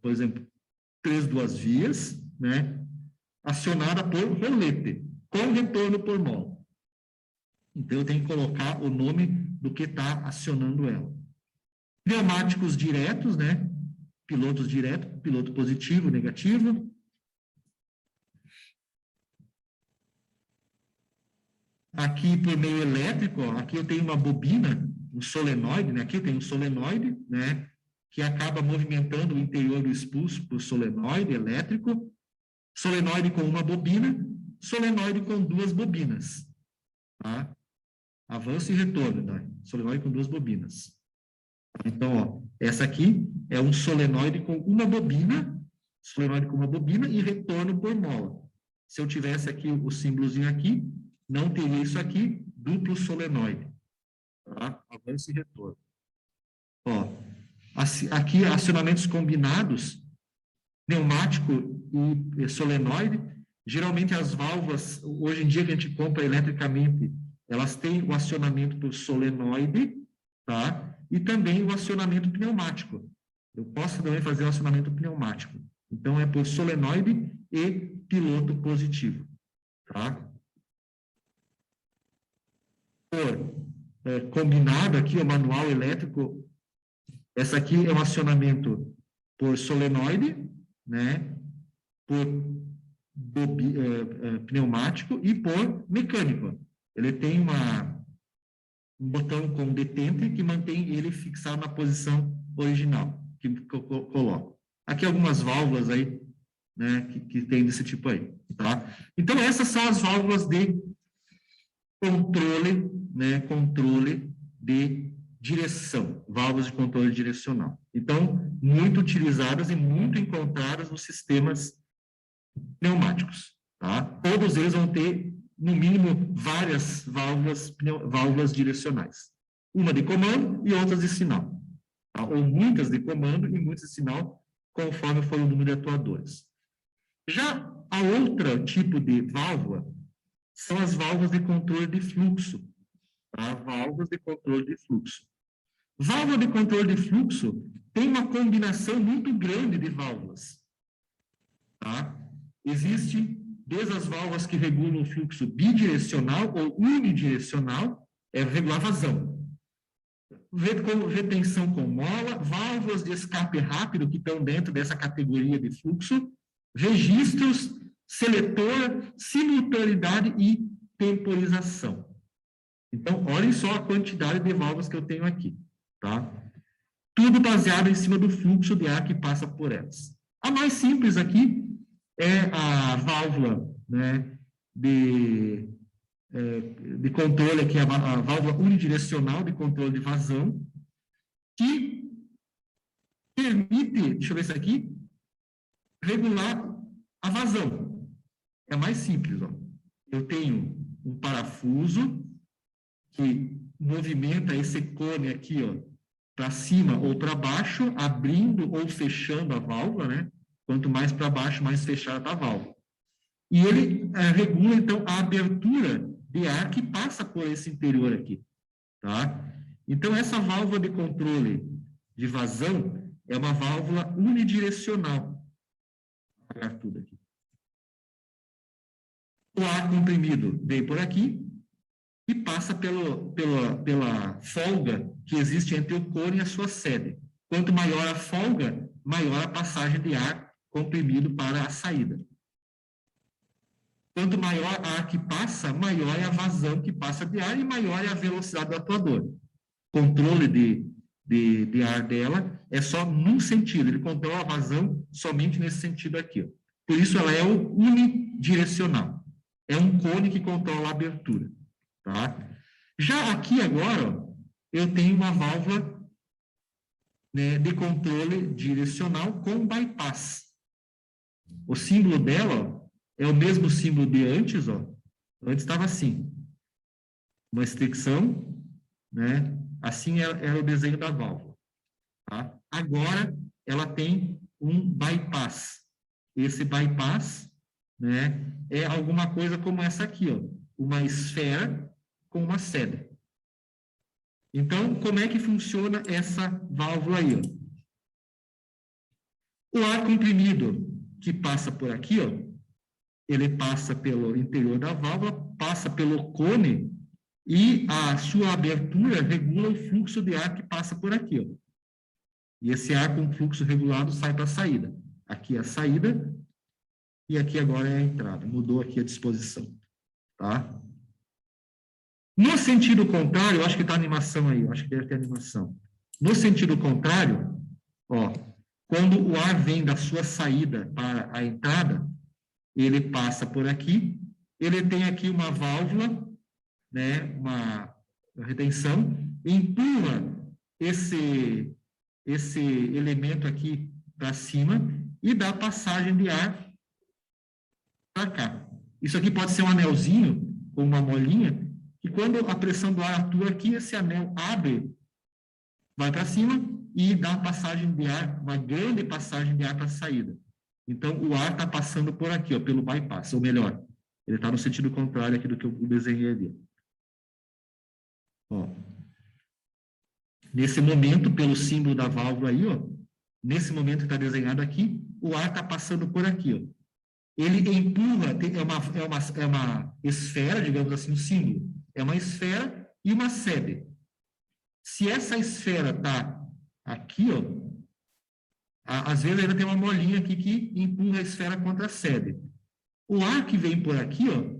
por exemplo, 3 duas vias, né? Acionada por rolete, com retorno por mola. Então, eu tenho que colocar o nome do que está acionando ela. Pneumáticos diretos, né? Pilotos direto, piloto positivo, negativo. Aqui, por meio elétrico, ó, aqui eu tenho uma bobina, um solenoide, né? Aqui tem um solenoide, né? Que acaba movimentando o interior do expulso por solenoide elétrico. Solenoide com uma bobina, solenoide com 2 bobinas, tá? Avanço e retorno, né? Solenoide com 2 bobinas. Então, ó, essa aqui é um solenoide com uma bobina, e retorno por mola. Se eu tivesse aqui o símbolozinho aqui, não teria isso aqui, duplo solenoide, tá? Avanço e retorno. Ó, aqui acionamentos combinados, pneumático e solenoide. Geralmente as válvulas, hoje em dia que a gente compra eletricamente, elas têm o acionamento por solenoide, tá? E também o acionamento pneumático. Eu posso também fazer o acionamento pneumático. Então, é por solenoide e piloto positivo, tá? Por combinado aqui, o manual elétrico, essa aqui é um acionamento por solenoide, né? Por pneumático e por mecânico. Ele tem um botão com detente que mantém ele fixado na posição original que eu coloco. Aqui algumas válvulas aí né, que tem desse tipo aí, tá? Então, essas são as válvulas de controle, né, controle de direção, válvulas de controle direcional. Então, muito utilizadas e muito encontradas nos sistemas pneumáticos, tá? Todos eles vão ter, no mínimo, várias válvulas direcionais. Uma de comando e outras de sinal, tá? Ou muitas de comando e muitas de sinal, conforme for o número de atuadores. Já a outra tipo de válvula são as válvulas de controle de fluxo, tá? Válvulas de controle de fluxo. Válvula de controle de fluxo tem uma combinação muito grande de válvulas, tá? Existe desde as válvulas que regulam o fluxo bidirecional ou unidirecional, regular vazão. Retenção com mola, válvulas de escape rápido que estão dentro dessa categoria de fluxo, registros, seletor, simultaneidade e temporização. Então, olhem só a quantidade de válvulas que eu tenho aqui, tá? Tudo baseado em cima do fluxo de ar que passa por elas. A mais simples aqui é a válvula, né, de controle, aqui, a válvula unidirecional de controle de vazão, que permite, deixa eu ver isso aqui, regular a vazão. É mais simples, ó. Eu tenho um parafuso que movimenta esse cone aqui, ó, para cima ou para baixo, abrindo ou fechando a válvula, né? Quanto mais para baixo, mais fechada está a válvula. E ele regula, então, a abertura de ar que passa por esse interior aqui, tá? Então, essa válvula de controle de vazão é uma válvula unidirecional. Vou apagar tudo aqui. O ar comprimido vem por aqui e passa pela folga que existe entre o cone e a sua sede. Quanto maior a folga, maior a passagem de ar comprimido para a saída. Quanto maior ar que passa, maior é a vazão que passa de ar e maior é a velocidade do atuador. Controle de ar dela é só num sentido, ele controla a vazão somente nesse sentido aqui, ó. Por isso ela é o unidirecional. É um cone que controla a abertura, tá? Já aqui agora, ó, eu tenho uma válvula, né, de controle direcional com bypass. O símbolo dela, ó, é o mesmo símbolo de antes, ó. Antes estava assim. Uma restrição, né? Assim era o desenho da válvula, tá? Agora, ela tem um bypass. Esse bypass, né, é alguma coisa como essa aqui, ó. Uma esfera com uma sede. Então, como é que funciona essa válvula aí, ó? O ar comprimido que passa por aqui, ó, ele passa pelo interior da válvula, passa pelo cone e a sua abertura regula o fluxo de ar que passa por aqui, ó. E esse ar com fluxo regulado sai para a saída. Aqui é a saída e aqui agora é a entrada. Mudou aqui a disposição, tá? No sentido contrário, eu acho que está a animação aí, eu acho que deve ter animação. No sentido contrário, ó, quando o ar vem da sua saída para a entrada, ele passa por aqui, ele tem aqui uma válvula, né, uma retenção, empurra esse elemento aqui para cima e dá passagem de ar para cá. Isso aqui pode ser um anelzinho ou uma molinha, e quando a pressão do ar atua aqui, esse anel abre, vai para cima e dá passagem de ar, uma grande passagem de ar para a saída. Então, o ar está passando por aqui, ó, pelo bypass, ou melhor, ele está no sentido contrário aqui do que eu desenhei ali. Ó. Nesse momento, pelo símbolo da válvula aí, ó, nesse momento que está desenhado aqui, o ar está passando por aqui, ó. Ele empurra, é uma esfera, digamos assim, o símbolo. É uma esfera e uma sede. Se essa esfera está aqui, ó, às vezes ainda tem uma molinha aqui que empurra a esfera contra a sede. O ar que vem por aqui, ó,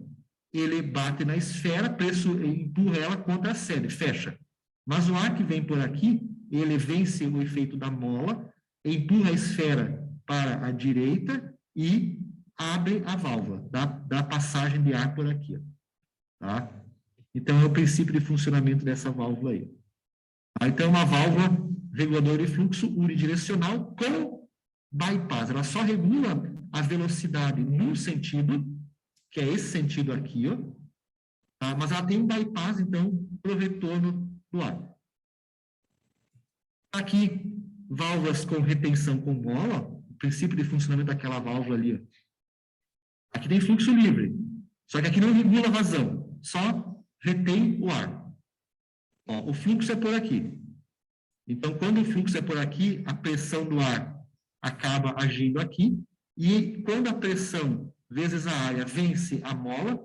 ele bate na esfera, empurra ela contra a sede, fecha. Mas o ar que vem por aqui, ele vence o efeito da mola, empurra a esfera para a direita e abre a válvula, dá passagem de ar por aqui, ó, tá? Então, é o princípio de funcionamento dessa válvula aí. Tá? Então, é uma válvula reguladora de fluxo unidirecional com bypass. Ela só regula a velocidade num sentido, que é esse sentido aqui, ó, tá? Mas ela tem um bypass, então, para o retorno do ar. Aqui, válvulas com retenção com mola, o princípio de funcionamento daquela válvula ali, ó. Aqui tem fluxo livre, só que aqui não regula a vazão, só retém o ar. Ó, o fluxo é por aqui. Então, quando o fluxo é por aqui, a pressão do ar acaba agindo aqui, e quando a pressão vezes a área vence a mola,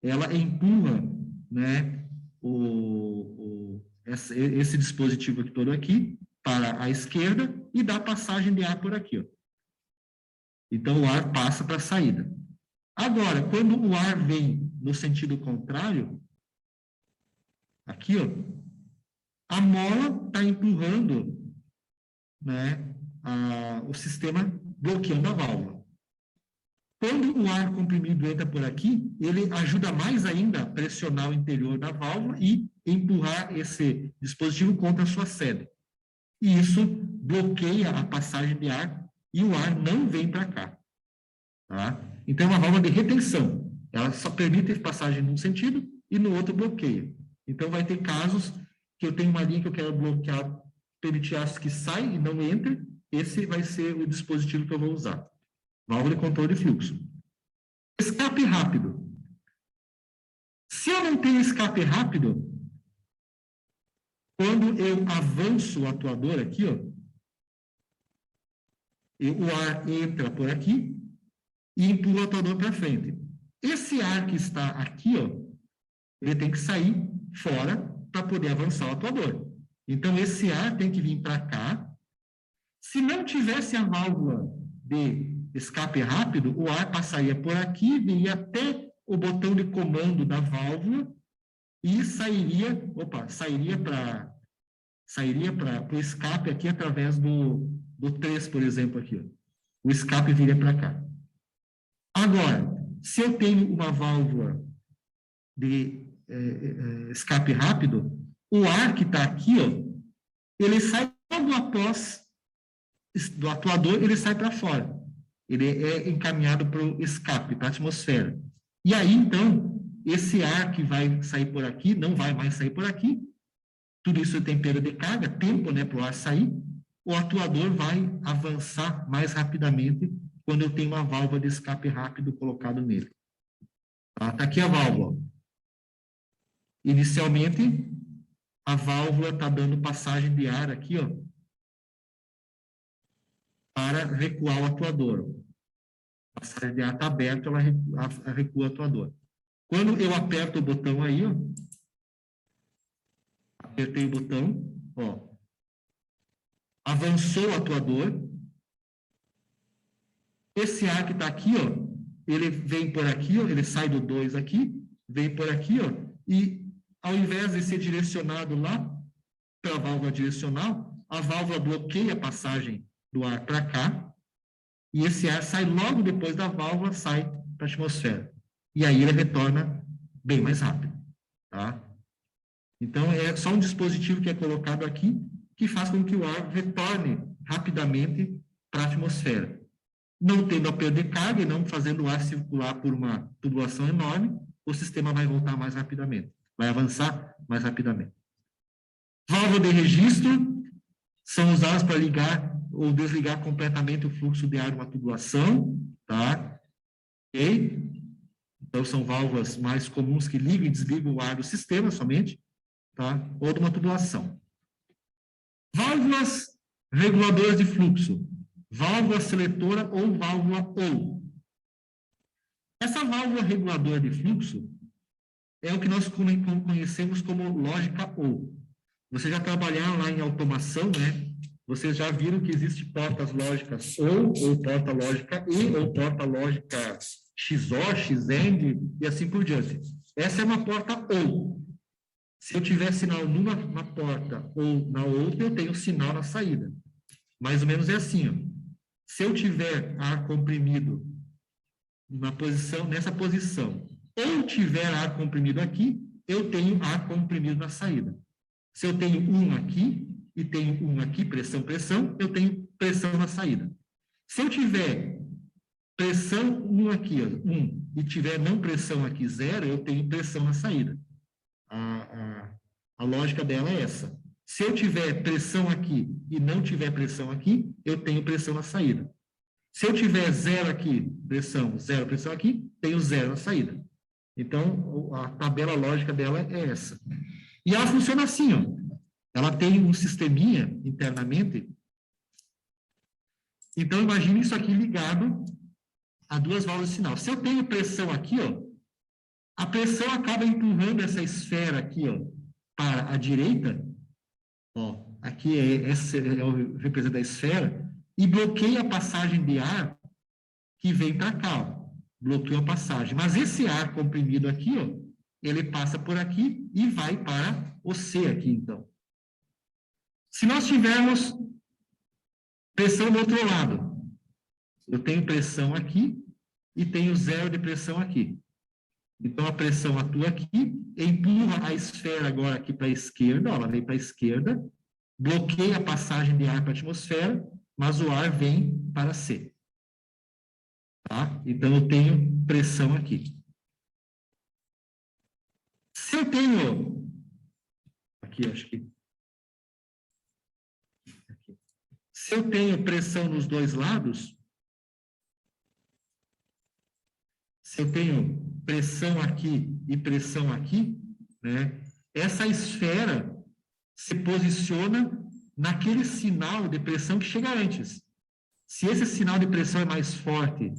ela empurra, né, esse dispositivo aqui todo aqui para a esquerda e dá passagem de ar por aqui, ó. Então, o ar passa para a saída. Agora, quando o ar vem no sentido contrário, aqui, ó, a mola está empurrando, né, o sistema bloqueando a válvula. Quando o ar comprimido entra por aqui, ele ajuda mais ainda a pressionar o interior da válvula e empurrar esse dispositivo contra a sua sede. E isso bloqueia a passagem de ar e o ar não vem para cá. Tá? Então, é uma válvula de retenção. Ela só permite passagem num sentido e no outro bloqueia. Então, vai ter casos que eu tenho uma linha que eu quero bloquear, permitir que saia e não entre. Esse vai ser o dispositivo que eu vou usar. Válvula de controle de fluxo. Escape rápido. Se eu não tenho escape rápido, quando eu avanço o atuador aqui, ó, o ar entra por aqui e empurra o atuador para frente. Esse ar que está aqui, ó, ele tem que sair fora para poder avançar o atuador. Então, esse ar tem que vir para cá. Se não tivesse a válvula de escape rápido, o ar passaria por aqui, viria até o botão de comando da válvula e sairia para o escape aqui através do 3, por exemplo, aqui, ó. O escape viria para cá. Agora, se eu tenho uma válvula de escape rápido, o ar que está aqui, ó, ele sai logo após do atuador, ele sai para fora. Ele é encaminhado para o escape, para a atmosfera. E aí, então, esse ar que vai sair por aqui, não vai mais sair por aqui. Tudo isso tem perda de carga, tempo, né, para o ar sair. O atuador vai avançar mais rapidamente quando eu tenho uma válvula de escape rápido colocado nele. Tá aqui a válvula. Inicialmente, a válvula está dando passagem de ar aqui, ó, para recuar o atuador. A passagem de ar está aberta, ela recua o atuador. Quando eu aperto o botão aí, ó, apertei o botão, ó, avançou o atuador. Esse ar que está aqui, ó, ele vem por aqui, ó, ele sai do 2 aqui, vem por aqui, ó, e ao invés de ser direcionado lá para a válvula direcional, a válvula bloqueia a passagem do ar para cá, e esse ar sai logo depois da válvula, sai para a atmosfera. E aí ele retorna bem mais rápido, tá? Então, é só um dispositivo que é colocado aqui, que faz com que o ar retorne rapidamente para a atmosfera. Não tendo a perder carga e não fazendo o ar circular por uma tubulação enorme, o sistema vai voltar mais rapidamente, vai avançar mais rapidamente. Válvula de registro são usadas para ligar ou desligar completamente o fluxo de ar de uma tubulação, tá? Ok? Então, são válvulas mais comuns que ligam e desligam o ar do sistema somente, tá? Ou de uma tubulação. Válvulas reguladoras de fluxo. Válvula seletora ou válvula OU. Essa válvula reguladora de fluxo é o que nós conhecemos como lógica OU. Vocês já trabalharam lá em automação, né? Vocês já viram que existe portas lógicas ou porta lógica E, ou porta lógica XOR, XEND, e assim por diante. Essa é uma porta OU. Se eu tiver sinal numa porta ou na outra, eu tenho sinal na saída. Mais ou menos é assim, ó. se eu tiver ar comprimido nessa posição, ou tiver ar comprimido aqui, eu tenho ar comprimido na saída. Se eu tenho um aqui e tenho um aqui, pressão, pressão, eu tenho pressão na saída. Se eu tiver pressão 1 aqui, 1, e tiver não pressão aqui 0, eu tenho pressão na saída. A lógica dela é essa. Se eu tiver pressão aqui e não tiver pressão aqui, eu tenho pressão na saída. Se eu tiver 0 aqui, pressão, 0 pressão aqui, tenho 0 na saída. Então, a tabela lógica dela é essa. E ela funciona assim, ó. Ela tem um sisteminha internamente. Então, imagine isso aqui ligado a duas válvulas de sinal. Se eu tenho pressão aqui, ó, a pressão acaba empurrando essa esfera aqui, ó, para a direita. Ó, aqui esse é o representante da esfera, e bloqueia a passagem de ar que vem para cá, ó. Bloqueia a passagem. Mas esse ar comprimido aqui, ó, ele passa por aqui e vai para o C aqui, então. Se nós tivermos pressão do outro lado, eu tenho pressão aqui e tenho 0 de pressão aqui. Então, a pressão atua aqui, empurra a esfera agora aqui para a esquerda, ó, ela vem para a esquerda, bloqueia a passagem de ar para a atmosfera, mas o ar vem para C. Tá? Então, eu tenho pressão aqui. Se eu tenho... Aqui, acho que... Aqui. Se eu tenho pressão nos dois lados, se eu tenho pressão aqui e pressão aqui, né, essa esfera se posiciona naquele sinal de pressão que chega antes. Se esse sinal de pressão é mais forte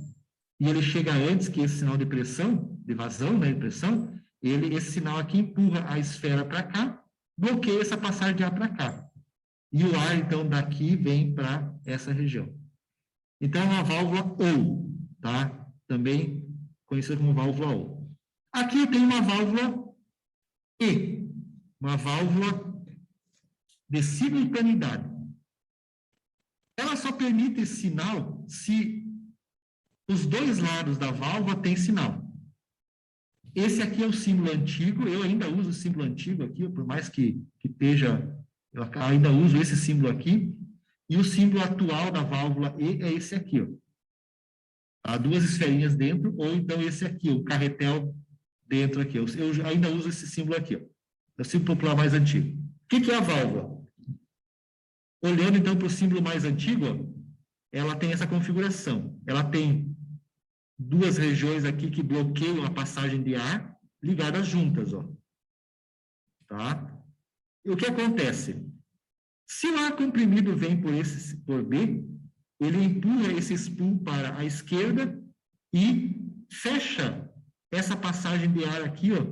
e ele chega antes que esse sinal de pressão, de vazão, né, de pressão, esse sinal aqui empurra a esfera para cá, bloqueia essa passagem de ar para cá. E o ar, então, daqui vem para essa região. Então, é uma válvula OU, tá? Também conhecida como válvula OU. Aqui eu tenho uma válvula E, uma válvula de simultaneidade. Ela só permite esse sinal se os dois lados da válvula têm sinal. Esse aqui é o símbolo antigo, eu ainda uso o símbolo antigo aqui, por mais que esteja, eu ainda uso esse símbolo aqui, e o símbolo atual da válvula E é esse aqui, ó. Há duas esferinhas dentro, ou então esse aqui, o carretel dentro aqui. Eu ainda uso esse símbolo aqui, ó. É o símbolo popular mais antigo. O que é a válvula? Olhando, então, para o símbolo mais antigo, ó, ela tem essa configuração. Ela tem duas regiões aqui que bloqueiam a passagem de ar ligadas juntas, ó. Tá? E o que acontece? Se o ar comprimido vem por B, ele empurra esse spool para a esquerda e fecha essa passagem de ar aqui, ó,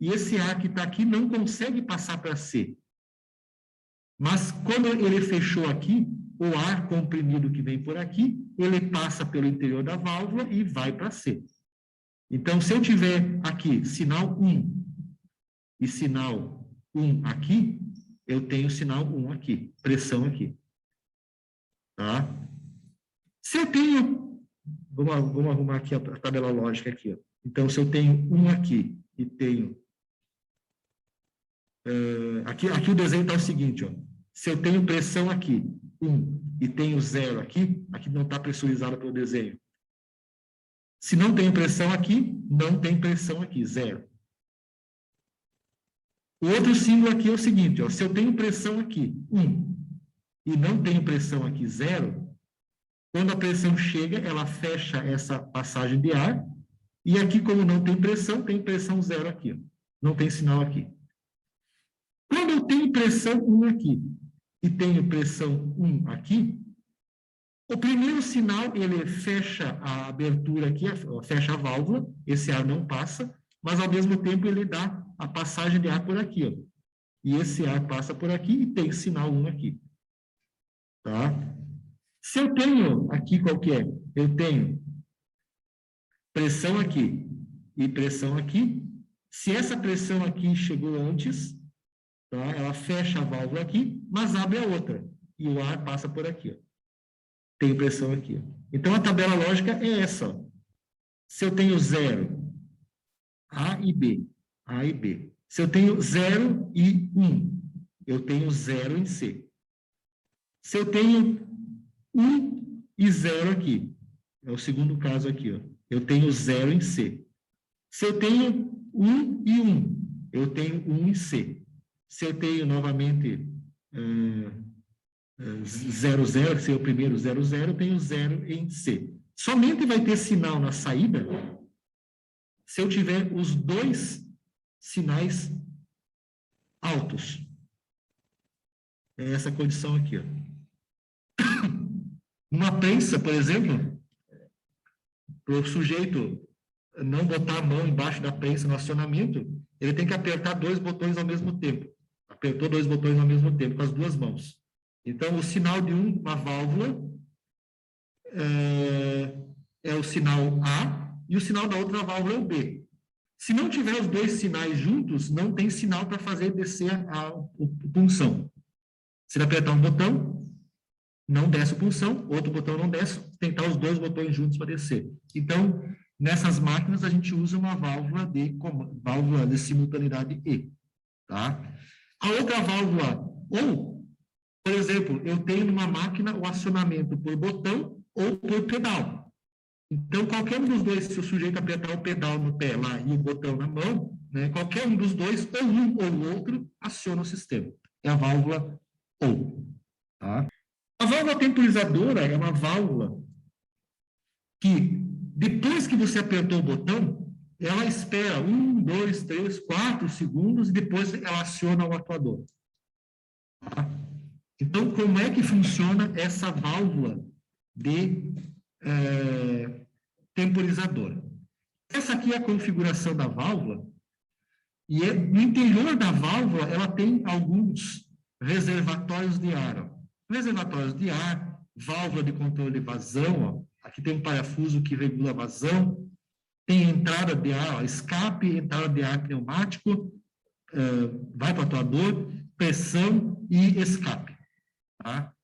e esse ar que está aqui não consegue passar para C. Mas quando ele fechou aqui, o ar comprimido que vem por aqui, ele passa pelo interior da válvula e vai para C. Então, se eu tiver aqui sinal 1 e sinal 1 aqui, eu tenho sinal 1 aqui, pressão aqui. Tá? Se eu tenho... Vamos arrumar aqui a tabela lógica aqui, ó. Então, se eu tenho 1 aqui e tenho... aqui o desenho está o seguinte, ó. Se eu tenho pressão aqui, 1, e tenho 0 aqui não está pressurizado pelo desenho. Se não tenho pressão aqui, não tem pressão aqui, 0. O outro símbolo aqui é o seguinte, ó, se eu tenho pressão aqui, 1, e não tenho pressão aqui, 0, quando a pressão chega, ela fecha essa passagem de ar, e aqui, como não tem pressão 0 aqui, ó, não tem sinal aqui. Quando eu tenho pressão 1 aqui, e tenho pressão 1 aqui, o primeiro sinal, ele fecha a abertura aqui, fecha a válvula, esse ar não passa, mas ao mesmo tempo ele dá a passagem de ar por aqui, ó. E esse ar passa por aqui e tem sinal 1 aqui. Tá? Se eu tenho aqui qual que é? Eu tenho pressão aqui e pressão aqui. Se essa pressão aqui chegou antes, tá? Ela fecha a válvula aqui, mas abre a outra. E o ar passa por aqui, ó. tenho pressão aqui. Então, a tabela lógica é essa. Ó. Se eu tenho 0, A e B, A e B. Se eu tenho 0 e 1, eu tenho 0 em C. Se eu tenho 1 e 0 aqui, é o segundo caso aqui, ó, eu tenho 0 em C. Se eu tenho 1 e 1, eu tenho 1 em C. Se eu tenho, novamente, 0, 0, que seria o primeiro 0, 0, eu tenho 0 em C. Somente vai ter sinal na saída se eu tiver os dois sinais altos. É essa condição aqui, ó. Uma prensa, por exemplo, para o sujeito não botar a mão embaixo da prensa no acionamento, ele tem que apertar 2 botões ao mesmo tempo. Apertou 2 botões ao mesmo tempo, com as 2 mãos. Então, o sinal de uma válvula é o sinal A e o sinal da outra válvula é o B. Se não tiver os dois sinais juntos, não tem sinal para fazer descer a punção. Se ele apertar um botão, não desce a punção, outro botão não desce, tentar os 2 botões juntos para descer. Então, nessas máquinas, a gente usa uma válvula de simultaneidade E. Tá? A outra válvula, ou, por exemplo, eu tenho numa máquina o acionamento por botão ou por pedal. Então, qualquer um dos dois, se o sujeito apertar o pedal no pé lá e o botão na mão, né, qualquer um dos dois, ou um ou o outro, aciona o sistema. É a válvula OU. Tá? A válvula temporizadora é uma válvula que, depois que você apertou o botão, ela espera 1, 2, 3, 4 segundos e depois ela aciona o atuador. Tá? Então, como é que funciona essa válvula de temporizadora? Essa aqui é a configuração da válvula, e no interior da válvula ela tem alguns reservatórios de ar. Ó. Reservatórios de ar, válvula de controle de vazão, ó. Aqui tem um parafuso que regula a vazão, tem entrada de ar, ó, escape, entrada de ar pneumático, vai para o atuador, pressão e escape. Tá?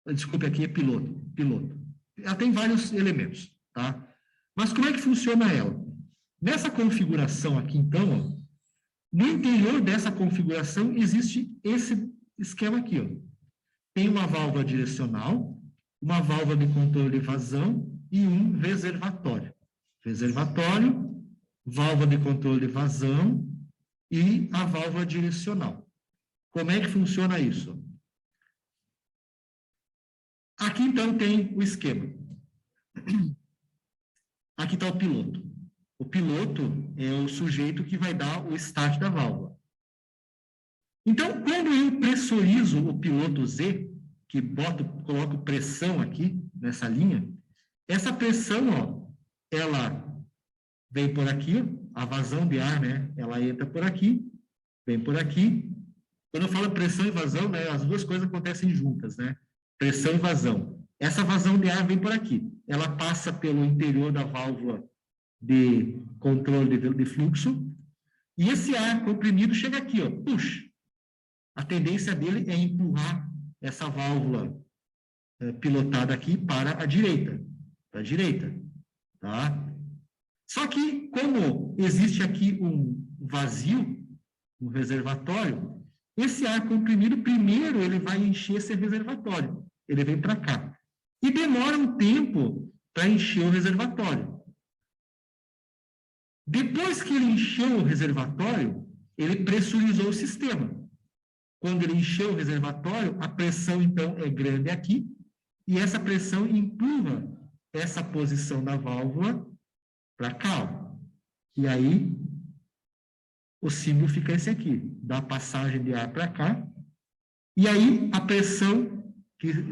Desculpe, aqui é piloto. Ela tem vários elementos. Tá? Mas como é que funciona ela? Nessa configuração aqui, então, ó, no interior dessa configuração existe esse esquema aqui. Ó. Tem uma válvula direcional, uma válvula de controle de vazão e um reservatório. Reservatório, válvula de controle de vazão e a válvula direcional. Como é que funciona isso? Aqui, então, tem o esquema. Aqui está o piloto. O piloto é o sujeito que vai dar o start da válvula. Então, quando eu pressurizo o piloto Z, que coloco pressão aqui, nessa linha, essa pressão, ó, ela vem por aqui, a vazão de ar, né? Ela entra por aqui, vem por aqui. Quando eu falo pressão e vazão, né, as duas coisas acontecem juntas, né? Pressão e vazão. Essa vazão de ar vem por aqui. Ela passa pelo interior da válvula de controle de fluxo, e esse ar comprimido chega aqui, ó, puxa. A tendência dele é empurrar essa válvula pilotada aqui para a direita, tá? Só que, como existe aqui um vazio, um reservatório, esse ar comprimido, primeiro ele vai encher esse reservatório, ele vem para cá, e demora um tempo para encher o reservatório. Depois que ele encheu o reservatório, ele pressurizou o sistema. Quando ele encheu o reservatório, a pressão, então, é grande aqui, e essa pressão empurra essa posição da válvula para cá. Ó. E aí, o símbolo fica esse aqui, dá passagem de ar para cá, e aí a pressão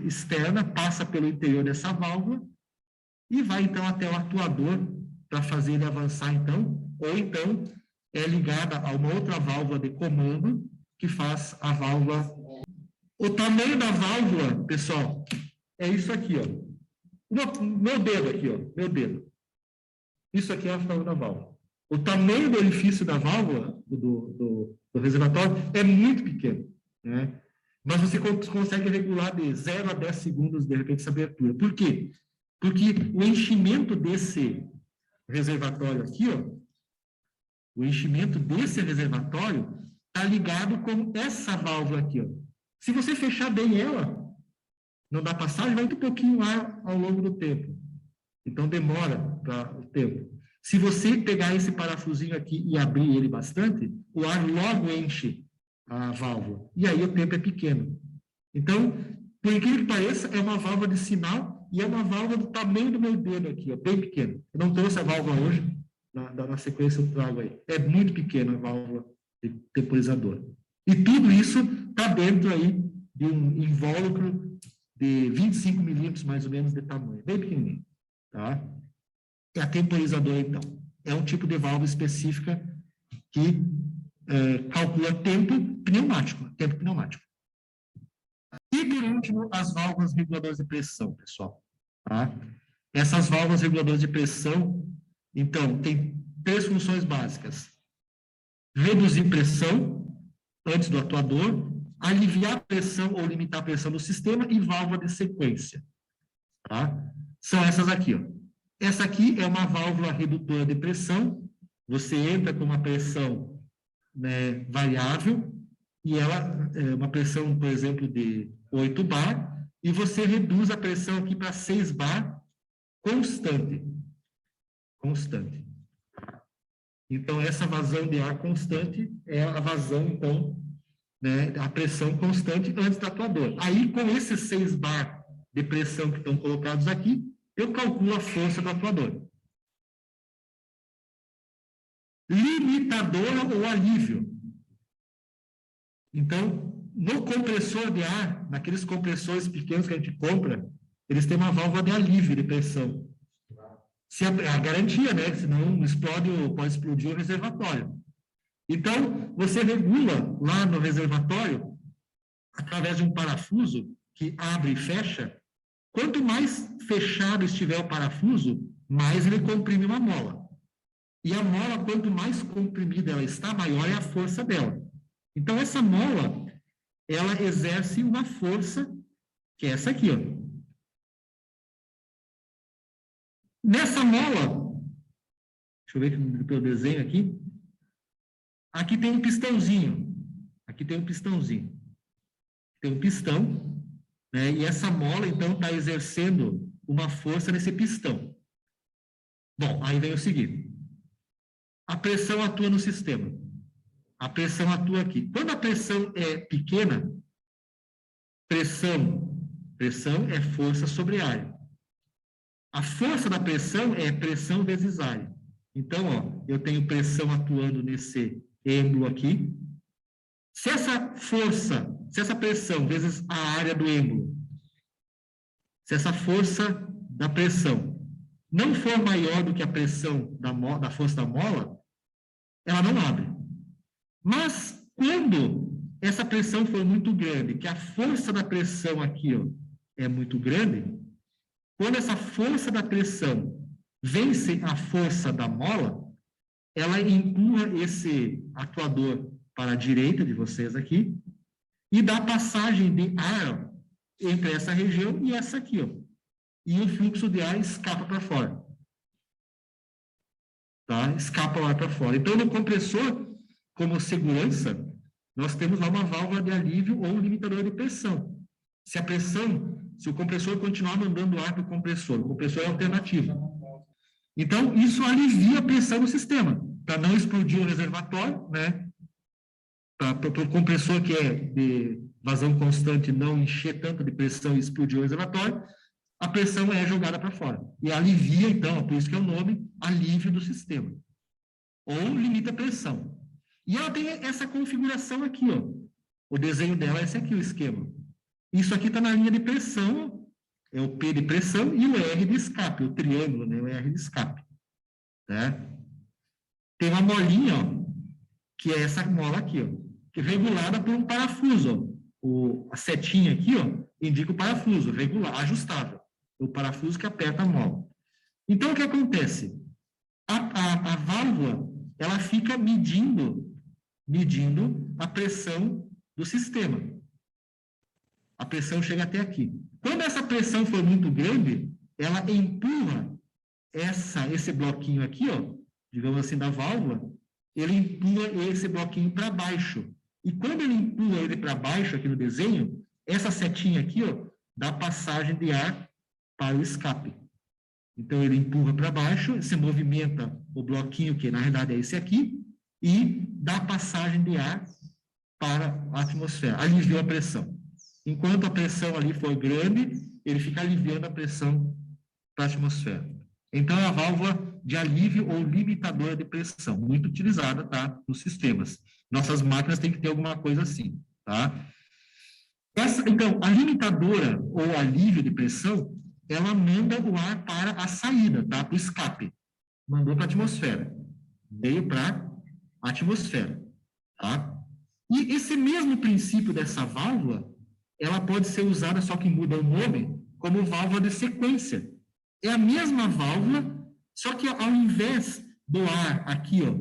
externa passa pelo interior dessa válvula e vai, então, até o atuador para fazer ele avançar, então, ou então é ligada a uma outra válvula de comando que faz a válvula. O tamanho da válvula, pessoal, é isso aqui, ó. Meu dedo aqui, ó, meu dedo. Isso aqui é a tamanho da válvula. O tamanho do orifício da válvula, do reservatório, é muito pequeno, né? Mas você consegue regular de 0 a 10 segundos, de repente, essa abertura. Por quê? Porque o enchimento desse reservatório aqui, ó, o enchimento desse reservatório está ligado com essa válvula aqui, ó. Se você fechar bem ela, não dá passagem, vai um pouquinho ar ao longo do tempo. Então, demora para o tempo. Se você pegar esse parafusinho aqui e abrir ele bastante, o ar logo enche a válvula. E aí o tempo é pequeno. Então, por incrível que pareça, é uma válvula de sinal e é uma válvula do tamanho do meu dedo aqui, ó, bem pequeno. Eu não trouxe a válvula hoje, na sequência eu trago aí. É muito pequena a válvula de temporizador. E tudo isso está dentro aí de um invólucro de 25 milímetros, mais ou menos, de tamanho. Bem pequenininho. Tá? E a temporizadora, então, é um tipo de válvula específica que calcula tempo pneumático. E, por último, as válvulas reguladoras de pressão, pessoal. Tá? Essas válvulas reguladoras de pressão, então, tem 3 funções básicas. Reduzir pressão antes do atuador, aliviar a pressão ou limitar a pressão do sistema e válvula de sequência. Tá? São essas aqui, ó. Essa aqui é uma válvula redutora de pressão. Você entra com uma pressão, né, variável, e ela é uma pressão, por exemplo, de 8 bar, e você reduz a pressão aqui para 6 bar constante. Constante. Então, essa vazão de ar constante é a vazão, então, né, a pressão constante antes do atuador. Aí, com esses 6 bar de pressão que estão colocados aqui, eu calculo a força do atuador. Limitadora ou alívio. Então, no compressor de ar, naqueles compressores pequenos que a gente compra, eles têm uma válvula de alívio de pressão. Se a garantia, né? Senão pode explodir o reservatório. Então, você regula lá no reservatório, através de um parafuso que abre e fecha. Quanto mais fechado estiver o parafuso, mais ele comprime uma mola. E a mola, quanto mais comprimida ela está, maior é a força dela. Então, essa mola, ela exerce uma força, que é essa aqui, ó. Nessa mola, deixa eu ver pelo desenho aqui. Aqui tem um pistãozinho. Aqui tem um pistãozinho. Tem um pistão, né? E essa mola, então, está exercendo uma força nesse pistão. Bom, aí vem o seguinte. A pressão atua no sistema. A pressão atua aqui. Quando a pressão é pequena, pressão é força sobre área. A força da pressão é pressão vezes área. Então, ó, eu tenho pressão atuando nesse êmbolo aqui. Se essa pressão vezes a área do êmbolo, se essa força da pressão não for maior do que a pressão da força da mola, ela não abre. Mas, quando essa pressão for muito grande, que a força da pressão aqui, ó, é muito grande, quando essa força da pressão vence a força da mola, ela empurra esse atuador para a direita de vocês aqui e dá passagem de ar entre essa região e essa aqui, ó. E o fluxo de ar escapa para fora. Tá? Escapa o ar para fora. Então, no compressor, como segurança, nós temos lá uma válvula de alívio ou um limitador de pressão. Se o compressor continuar mandando ar para o compressor é alternativo. Então, isso alivia a pressão no sistema, para não explodir o reservatório, né? Para o compressor que é de vazão constante não encher tanto de pressão e explodir o reservatório, a pressão é jogada para fora. E alivia, então, por isso que é o nome, alívio do sistema. Ou limita a pressão. E ela tem essa configuração aqui, ó. O desenho dela é esse aqui, o esquema. Isso aqui está na linha de pressão, é o P de pressão e o R de escape, o triângulo, né? O R de escape. Né? Tem uma molinha, ó, que é essa mola aqui, ó, que é regulada por um parafuso. Ó. A setinha aqui, ó, indica o parafuso, regular, ajustável. O parafuso que aperta a mola. Então, o que acontece? A válvula, ela fica medindo a pressão do sistema. a pressão chega até aqui. Quando essa pressão for muito grande, ela empurra esse bloquinho aqui, ó, digamos assim, da válvula, ele empurra esse bloquinho para baixo. E quando ele empurra ele para baixo aqui no desenho, essa setinha aqui, ó, dá passagem de ar para o escape. Então, ele empurra para baixo, se movimenta o bloquinho, que na realidade é esse aqui, e dá passagem de ar para a atmosfera, aliviou a pressão. Enquanto a pressão ali for grande, ele fica aliviando a pressão para a atmosfera. Então, é a válvula de alívio ou limitadora de pressão, muito utilizada, tá, nos sistemas. Nossas máquinas têm que ter alguma coisa assim, tá? Então, a limitadora ou alívio de pressão, ela manda o ar para a saída, tá? Para o escape. Mandou para a atmosfera. Veio para a atmosfera, tá? E esse mesmo princípio dessa válvula, ela pode ser usada, só que muda o nome, como válvula de sequência. É a mesma válvula, só que ao invés do ar aqui, ó,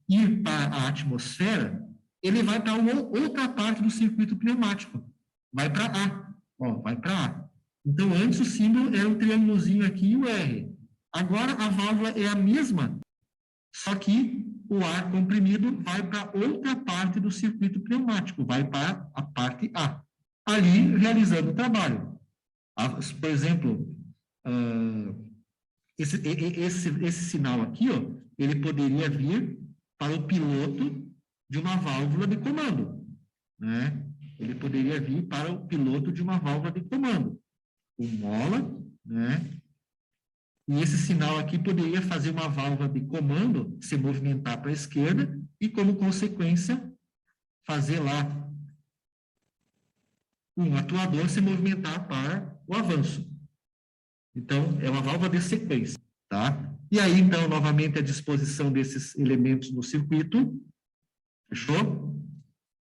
ir para a atmosfera, ele vai para outra parte do circuito pneumático. Vai para A, ó, vai para A. Então, antes o símbolo era um triângulozinho aqui e o R. Agora a válvula é a mesma, só que o ar comprimido vai para outra parte do circuito pneumático, vai para a parte A. Ali, realizando o trabalho. Por exemplo, esse sinal aqui, ó, ele poderia vir para o piloto de uma válvula de comando, né? Ele poderia vir para o piloto de uma válvula de comando, o mola, né? E esse sinal aqui poderia fazer uma válvula de comando se movimentar para a esquerda e, como consequência, fazer lá um atuador se movimentar para o avanço. Então, é uma válvula de sequência, tá? E aí, então, novamente, a disposição desses elementos no circuito. Fechou?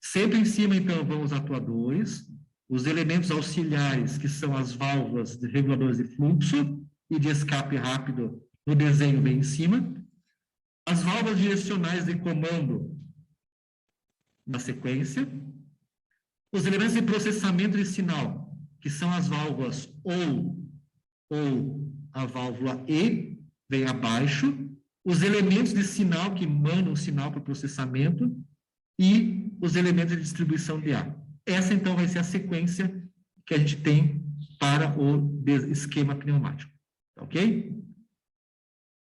Sempre em cima, então, vão os atuadores, os elementos auxiliares, que são as válvulas de reguladores de fluxo e de escape rápido, no desenho bem em cima. As válvulas direcionais de comando na sequência. Os elementos de processamento de sinal, que são as válvulas ou a válvula E, vem abaixo. Os elementos de sinal que mandam o sinal para o processamento e os elementos de distribuição de ar. Essa, então, vai ser a sequência que a gente tem para o esquema pneumático. Ok?